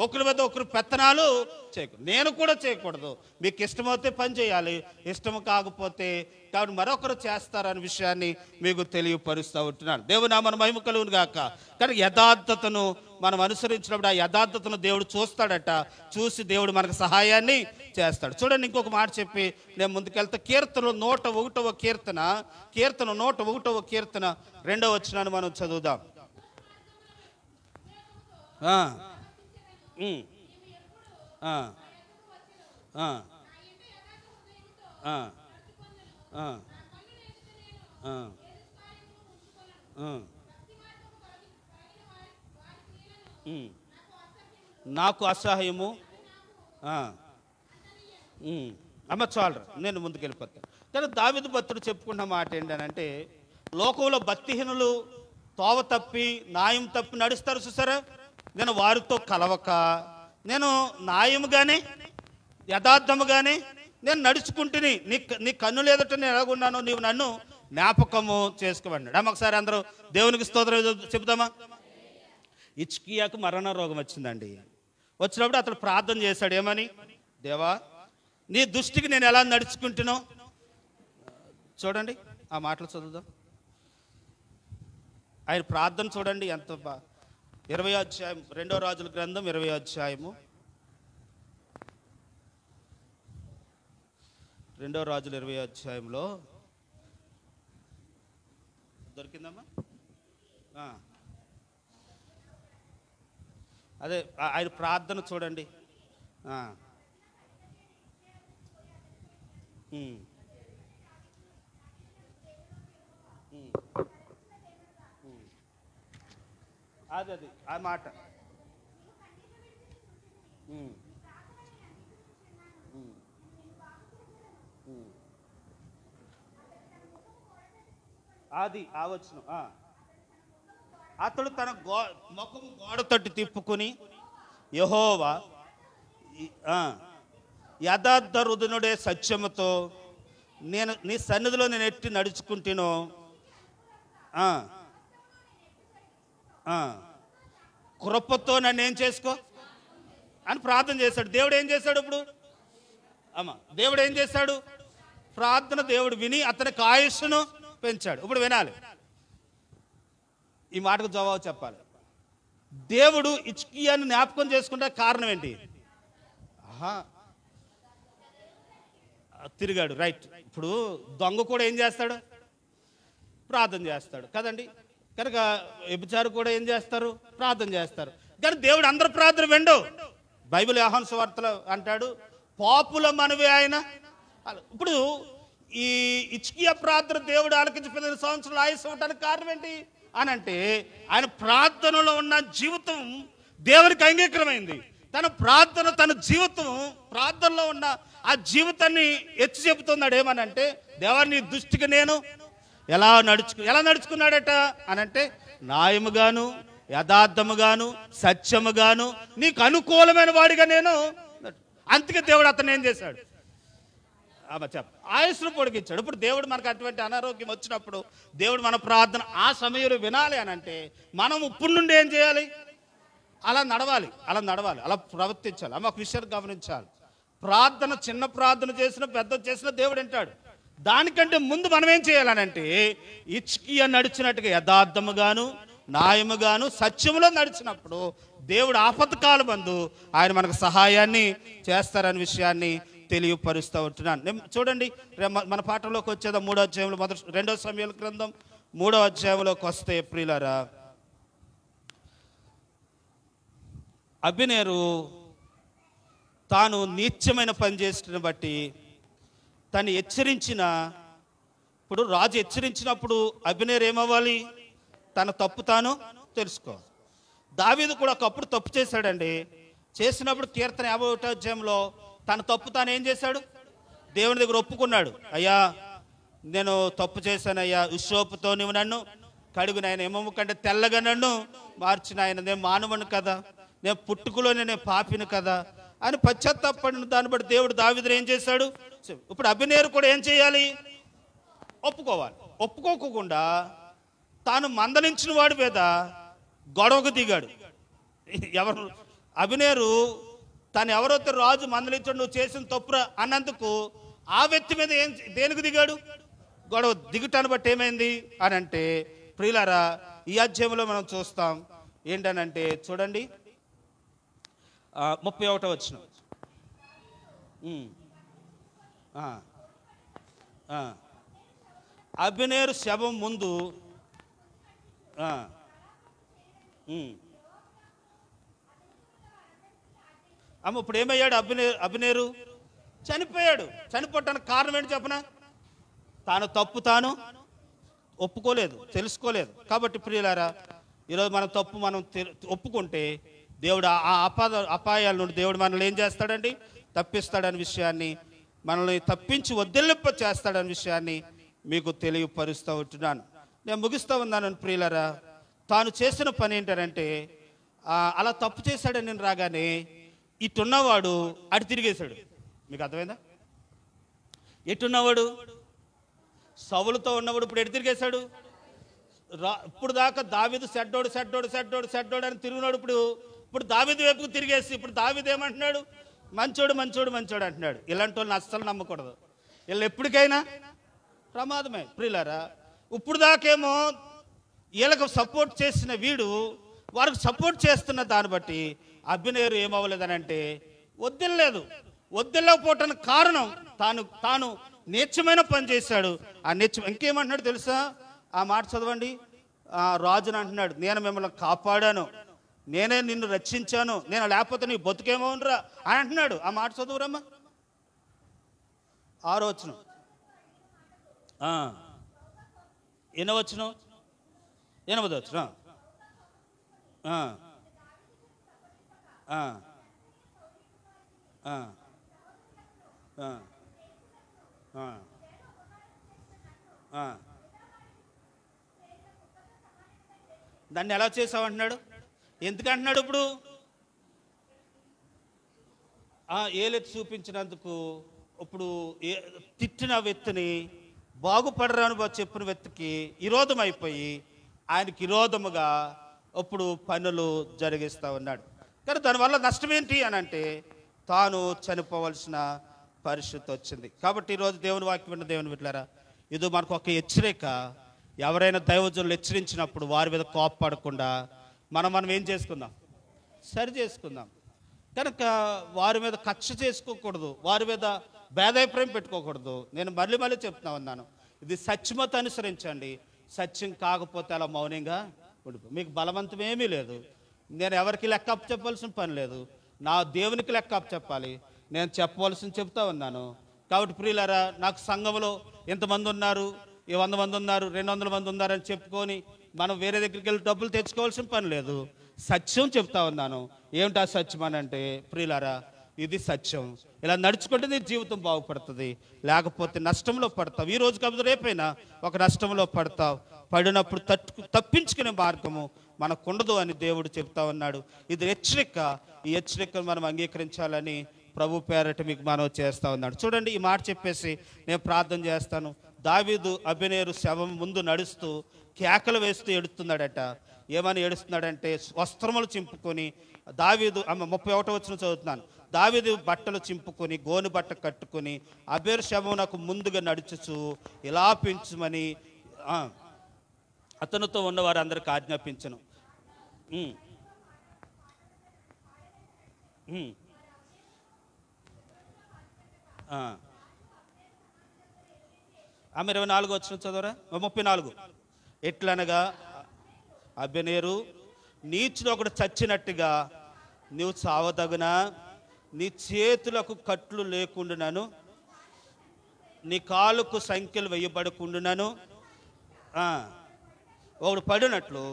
ఒకరి మీద ఒకరు పెత్తనాలు చేయకూడదు. నేను కూడా చేయకూడదు. మీకు ఇష్టమైతే పని చేయాలి, ఇష్టం కాకపోతే కాబట్టి మరొకరు చేస్తారనే విషయాన్ని మీకు తెలియపరుస్తూ ఉంటున్నాను. దేవుని నామమున మహిమ కలుగును గాక. కానీ యథార్థతను మనం అనుసరించినప్పుడు ఆ యథార్థతను దేవుడు చూస్తాడట. చూసి దేవుడు మనకు సహాయాన్ని చేస్తాడు. చూడండి, ఇంకొక మాట చెప్పి నేను ముందుకెళ్తా. కీర్తన 101వ కీర్తన 101వ కీర్తన 2వ వచనాన్ని మనం చదువుదాం. నాకు అసహ్యము అమ్మ చాలరా, నేను ముందుకు వెళ్ళిపోతాను. కానీ దావీదు భక్తుడు చెప్పుకున్న మాట ఏంటంటే, లోకంలో భక్తిహీనులు తోవ తప్పి న్యాయం తప్పి నడుస్తారు చూసారా. నేను వారితో కలవక నేను న్యాయముగానే యథార్థముగానే నేను నడుచుకుంటుని నీ కన్నులు ఎదుట నేను ఎలాగున్నానో నీవు నన్ను జ్ఞాపకము చేసుకోమన్నాడు. ఒకసారి అందరూ దేవునికి స్తోత్రం చెబుదామా. హిజ్కియాకు మరణ రోగం వచ్చిందండి. వచ్చినప్పుడు అతడు ప్రార్థన చేశాడు. ఏమని? దేవా, నీ దృష్టికి నేను ఎలా నడుచుకుంటున్నావు. చూడండి ఆ మాటలు చదువుదాం. ఆయన ప్రార్థన చూడండి ఎంత 20వ అధ్యాయం 2వ రాజుల గ్రంథం 20వ అధ్యాయము 2వ రాజుల 20వ అధ్యాయంలో దొరికిందమ్మా. అదే ఆయన ప్రార్థన చూడండి. అది ఆ మాట అది ఆ వచనం. అతడు తన ముఖము గోడ తట్టు తిప్పుకుని, యెహోవా యథార్థ హృదయుడే సత్యముతో నేను నీ సన్నిధిలో నేను ఎట్టి నడుచుకుంటునో కృపతో నన్ను ఏం చేసుకో అని ప్రార్థన చేశాడు. దేవుడు ఏం చేశాడు ఇప్పుడు? దేవుడు ఏం చేశాడు? ప్రార్థన దేవుడు విని అతనికి ఆయుష్ను పెంచాడు. ఇప్పుడు వినాలి, ఈ మాటకు జవాబు చెప్పాలి. దేవుడు హిజ్కియాని జ్ఞాపకం చేసుకుంటే కారణం ఏంటి? తిరిగాడు. రైట్. ఇప్పుడు దొంగ కూడా ఏం చేస్తాడు? ప్రార్థన చేస్తాడు కదండి. కనుక వ్యభిచారు కూడా ఏం చేస్తారు? ప్రార్థన చేస్తారు. కానీ దేవుడు అందరు ప్రార్థన విండు. బైబిల్ యోహాను సువార్తలో అంటాడు, పాపుల మనవి ఆయన. ఇప్పుడు ఈ హిజ్కియా ప్రార్థన దేవుడు ఆలకించి 10 సంవత్సరాలు ఆయుష్ ఇవ్వడానికి కారణం ఏంటి అని అంటే, ఆయన ప్రార్థనలో ఉన్న జీవితం దేవునికి అంగీకారమైంది. తన ప్రార్థన, తన జీవితం, ప్రార్థనలో ఉన్న ఆ జీవితాన్ని ఎత్తి చెబుతున్నాడు. ఏమనంటే, దేవా నీ దృష్టికి నేను ఎలా నడుచుకున్నాడట అనంటే, న్యాయముగాను యథార్థముగాను సత్యముగాను నీకు అనుకూలమైన వాడిగా నేను. అందుకే దేవుడు అతను ఏం చేశాడు? ఆయుస్సును పొడిగించాడు. ఇప్పుడు దేవుడు మనకు అటువంటి అనారోగ్యం వచ్చినప్పుడు దేవుడు మన ప్రార్థన ఆ సమయంలో వినాలి అని అంటే, మనం ఇప్పుడు నుండి ఏం చేయాలి? అలా నడవాలి, అలా ప్రవర్తించాలి. ఒక విషయాన్ని గమనించాలి. ప్రార్థన, చిన్న ప్రార్థన చేసిన పెద్ద చేసిన దేవుడు వింటాడు. దానికంటే ముందు మనం ఏం చేయాలనంటే, హిజ్కియా నడిచినట్టుగా యథార్థముగాను న్యాయముగాను సత్యములో నడిచినప్పుడు దేవుడు ఆపత్కాలమందు ఆయన మనకు సహాయాన్ని చేస్తారనే విషయాన్ని తెలియపరుస్తూ ఉంటున్నాను. చూడండి, మన పాఠంలోకి వచ్చేదా 3వ అధ్యాయంలో 2వ సమూయేలు గ్రంథం 3వ అధ్యాయంలోకి వస్తే ప్రియులారా, అబీనేరు తాను నీచమైన పని చేసిన బట్టి తను హెచ్చరించిన, ఇప్పుడు రాజు హెచ్చరించినప్పుడు అబీనేరు ఏమవ్వాలి? తన తప్పు తాను తెలుసుకోవాలి. దావీదు కూడా ఒకప్పుడు తప్పు చేశాడండి. చేసినప్పుడు కీర్తన 51వ అధ్యాయంలో తన తప్పు తాను ఏం చేశాడు? దేవుని దగ్గర ఒప్పుకున్నాడు. అయ్యా నేను తప్పు చేశానయ్యా, ఉషోపుతో నువ్వు నన్ను కడుగు నాయన, ఏమమ్మ కంటే తెల్లగా నన్ను మార్చిన ఆయన, నేను మానవుని కదా, నేను పుట్టుకలోనే నేను పాపిని కదా అని పశ్చాత్తాపడిన దాన్ని బట్టి దేవుడు దావీదుని ఏం చేశాడు? ఇప్పుడు అబీనేరు కూడా ఏం చేయాలి? ఒప్పుకోవాలి. ఒప్పుకోకుండా తాను మందలించిన వాడి మీద గొడవకు దిగాడు. ఎవరు అబ్నేరు తను ఎవరైతే రాజు మందలించాడు నువ్వు చేసిన తప్పురా అన్నందుకు ఆ వ్యక్తి మీద దేనికి దిగాడు? గొడవ దిగుటాన్ని బట్టి ఏమైంది అని అంటే ప్రియులారా, ఈ అధ్యాయంలో మనం చూస్తాం ఏంటనంటే చూడండి 31వ వచనం. అబ్నేరు శవం ముందు అమ్మ ఇప్పుడు ఏమయ్యాడు? అబ్నేరు చనిపోయాడు. చనిపోవటానికి కారణం ఏంటి చెప్పనా? తాను తప్పు తాను ఒప్పుకోలేదు, తెలుసుకోలేదు. కాబట్టి ప్రియులారా, ఈరోజు మన తప్పు మనం ఒప్పుకుంటే దేవుడు ఆ అపాయాల నుండి దేవుడు మనల్ని ఏం చేస్తాడండి? తప్పిస్తాడనే విషయాన్ని, మనల్ని తప్పించి వదిలింప చేస్తాడనే విషయాన్ని మీకు తెలియపరుస్తూ ఉంటున్నాను. నేను ముగిస్తూ ఉన్నాను ప్రియులారా. తాను చేసిన పని ఏంటంటే అలా తప్పు చేశాడని నేను రాగానే ఇటున్నవాడు అటు తిరిగేశాడు. మీకు అర్థమైందా? ఎటున్నవాడు సౌలుతో ఉన్నవాడు ఇప్పుడు ఎటు తిరిగేశాడు? ఇప్పుడు దాకా దావీదు సెడ్డోడు సెడ్డోడు సెడ్డోడు సెడ్డోడు అని తిరిగినాడు. ఇప్పుడు దావీదు వైపుకు తిరిగేసి ఇప్పుడు దావీదు ఏమంటున్నాడు? మంచోడు మంచోడు మంచోడు అంటున్నాడు. ఇలాంటి వాళ్ళని అస్సలు నమ్మకూడదు. వీళ్ళు ఎప్పటికైనా ప్రమాదమే ప్రియులారా. ఇప్పుడు దాకేమో వీళ్ళకు సపోర్ట్ చేసిన వీడు వారికి సపోర్ట్ చేస్తున్న దాన్ని బట్టి అబ్నేరు ఏమవ్వలేదని అంటే వదిలేకపోవటానికి కారణం తాను నీచమైన పని చేశాడు. ఆ నీచం ఇంకేమంటున్నాడు తెలుసా? ఆ మాట చదవండి. రాజుని అంటున్నాడు, నేను మిమ్మల్ని కాపాడాను, నేనే నిన్ను రక్షించాను, నేను లేకపోతే నీ బతుకేమోనరా అని అంటున్నాడు. ఆ మాట చదువురమ్మా. 6వ వచనం, 8వ వచనం, 8వ వచనం. దాన్ని ఎలా చేసావు అంటున్నాడు. ఎందుకంటున్నాడు? ఇప్పుడు ఏలెత్తి చూపించినందుకు ఇప్పుడు తిట్టిన వ్యక్తిని బాగుపడరాను చెప్పిన వ్యక్తికి విరోధం అయిపోయి ఆయనకి విరోధముగా ఇప్పుడు పనులు జరిగిస్తూ ఉన్నాడు. కానీ దానివల్ల నష్టం ఏంటి అని అంటే తాను చనిపోవలసిన పరిస్థితి వచ్చింది. కాబట్టి ఈరోజు దేవుని వాక్యం విన్న దేవుని బిడ్డలారా, ఇది మనకు ఒక హెచ్చరిక. ఎవరైనా దైవజనులు హెచ్చరించినప్పుడు వారి మీద కోపపడకుండా మనం ఏం చేసుకుందాం? సరి చేసుకుందాం. కనుక వారి మీద కక్ష చేసుకోకూడదు, వారి మీద భేదాభిప్రాయం పెట్టుకోకూడదు. నేను మళ్ళీ చెప్తున్నా ఉన్నాను, ఇది సత్యమత అనుసరించండి. సత్యం కాకపోతే అలా మౌనంగా ఉండిపో. మీకు బలవంతం ఏమీ లేదు. నేను ఎవరికి లెక్క అప్పు చెప్పవలసిన పని లేదు. నా దేవునికి లెక్క అప్పు చెప్పాలి. నేను చెప్పవలసింది చెప్తా ఉన్నాను. కాబట్టి ప్రియులారా, నాకు సంఘంలో ఎంతమంది ఉన్నారు, 100 మంది ఉన్నారు, 200 మంది ఉన్నారని చెప్పుకొని మనం వేరే దగ్గరికి వెళ్ళి డబ్బులు తెచ్చుకోవాల్సిన పని లేదు. సత్యం చెప్తా ఉన్నాను. ఏమిటా సత్యం అని అంటే ప్రియులారా, ఇది సత్యం. ఇలా నడుచుకుంటే నీ జీవితం బాగుపడుతుంది. లేకపోతే నష్టంలో పడతావు. ఈ రోజు కాదు రేపైనా ఒక నష్టంలో పడతావు. పడినప్పుడు తప్పించుకునే మార్గము మనకుండదు అని దేవుడు చెప్తా ఉన్నాడు. ఇది హెచ్చరిక. ఈ హెచ్చరికను మనం అంగీకరించాలని ప్రభు పేరట మీకు మనవి చేస్తా ఉన్నాడు. చూడండి, ఈ మాట చెప్పేసి నేను ప్రార్థన చేస్తాను. దావీదు అబ్నేరు శవం ముందు నడుస్తూ కేకలు వేస్తూ ఏడుస్తున్నాడట. ఏమని ఏడుస్తున్నాడంటే వస్త్రములు చింపుకొని దావీదు 31వ వచనం చదువుతున్నాను. దావీదు బట్టలు చింపుకొని గోను బట్ట కట్టుకొని అబ్నేరు శవమునకు ముందుగా నడుచుచు ఇలా పెంచుమని అతనితో ఉన్నవారు అందరికి ఆజ్ఞాపించను. ఆమె 24 వచ్చిన చదవరా. 34. ఎట్లనగా అబ్నేరు నీచుడు ఒకడు చచ్చినట్టుగా నీవు చావదగునా? నీ చేతులకు కట్లు లేకుండాను, నీ కాలుకు సంఖ్యలు వేయబడకుండాను ఒకడు పడినట్లు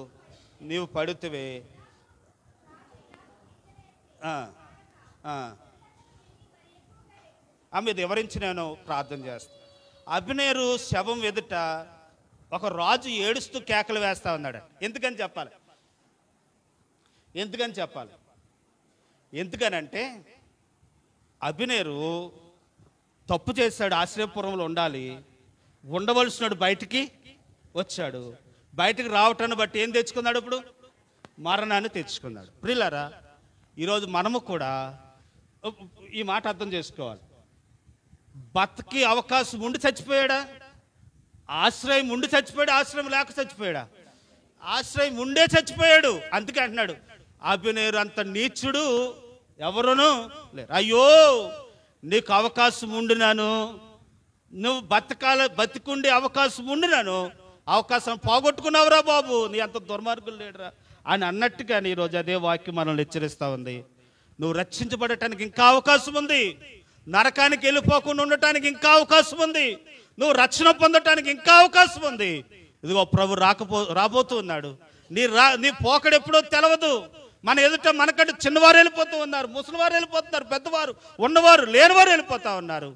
నీవు పడితేవే. ఆమె వివరించి నేను ప్రార్థన చేస్తాను. అబ్నేరు శవం ఎదుట ఒక రాజు ఏడుస్తూ కేకలు వేస్తా ఉన్నాడు. ఎందుకని చెప్పాలి? ఎందుకనంటే అబ్నేరు తప్పు చేశాడు. ఆశ్రయపురంలో ఉండవలసినాడు, బయటికి వచ్చాడు. బయటికి రావటాన్ని బట్టి ఏం తెచ్చుకున్నాడు? ఇప్పుడు మరణాన్ని తెచ్చుకున్నాడు. ప్రియులారా, ఈరోజు మనము కూడా ఈ మాట అర్థం చేసుకోవాలి. బతికి అవకాశం ఉండి చచ్చిపోయాడా? ఆశ్రయం ఉండి చచ్చిపోయాడు? ఆశ్రయం లేక చచ్చిపోయాడా? ఆశ్రయం ఉండే చచ్చిపోయాడు. అందుకే అంటున్నాడు, అబీనేరు అంత నీచుడు ఎవరును లేరు. అయ్యో, నీకు అవకాశం ఉండినాను, నువ్వు బతికుండే అవకాశం ఉండినాను, అవకాశం పోగొట్టుకున్నావురా బాబు, నీ అంత దుర్మార్గులు లేడురా అని అన్నట్టుగానే ఈరోజు అదే వాక్యం మనల్ని హెచ్చరిస్తూ ఉంది. నువ్వు రక్షించబడటానికి ఇంకా అవకాశం ఉంది. నరకానికి వెళ్ళిపోకుండా ఉండటానికి ఇంకా అవకాశం ఉంది. నువ్వు రక్షణ పొందటానికి ఇంకా అవకాశం ఉంది. ఇదిగో ప్రభు రాబోతూ ఉన్నాడు. నీ పోకడు ఎప్పుడో తెలవదు. మన ఎదుట మనకంటే చిన్నవారు వెళ్ళిపోతూ ఉన్నారు, ముసలివారు వెళ్ళిపోతున్నారు, పెద్దవారు ఉన్నవారు లేనివారు వెళ్ళిపోతా ఉన్నారు.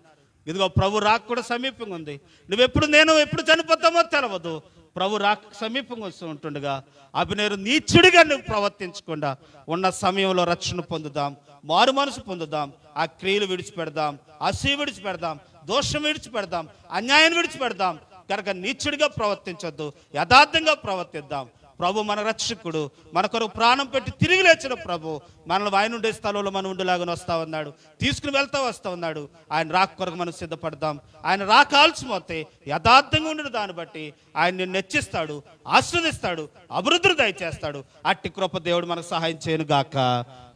ఇదిగో ప్రభు రాక కూడా సమీపంగా ఉంది. నేను ఎప్పుడు చనిపోతామో తెలవదు. ప్రభు రాక సమీపంగా వస్తూ ఉంటుండగా అబీనేరు నీచుడిగా నువ్వు ప్రవర్తించకుండా ఉన్న సమయంలో రక్షణ పొందుదాం, మారు మనసు పొందుదాం, ఆ క్రియలు విడిచిపెడదాం, అసూయ విడిచిపెడదాం, దోషం విడిచిపెడదాం, అన్యాయాన్ని విడిచిపెడదాం. కనుక నీచుడిగా ప్రవర్తించొద్దు, యథార్థంగా ప్రవర్తిద్దాం. ప్రభు మన రక్షకుడు, మన కొరకు ప్రాణం పెట్టి తిరిగి లేచిన ప్రభు మనల్ని ఆయన ఉండే స్థలంలో మనం ఉండేలాగా వస్తా ఉన్నాడు, తీసుకుని వస్తా ఉన్నాడు. ఆయన రాక కొరకు మనం సిద్ధపడదాం. ఆయన రాక ఆలస్యమవుతే యథార్థంగా ఉండిన దాన్ని బట్టి ఆయన నిన్ను హెచ్చిస్తాడు, ఆశీర్వదిస్తాడు, అభివృద్ధిని దయచేస్తాడు. అట్టి కృప దేవుడు మనకు సహాయం చేయను గాక.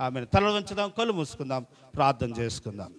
ఆమెను తల వంచుదాం, కళ్ళు మూసుకుందాం, ప్రార్థన చేసుకుందాం.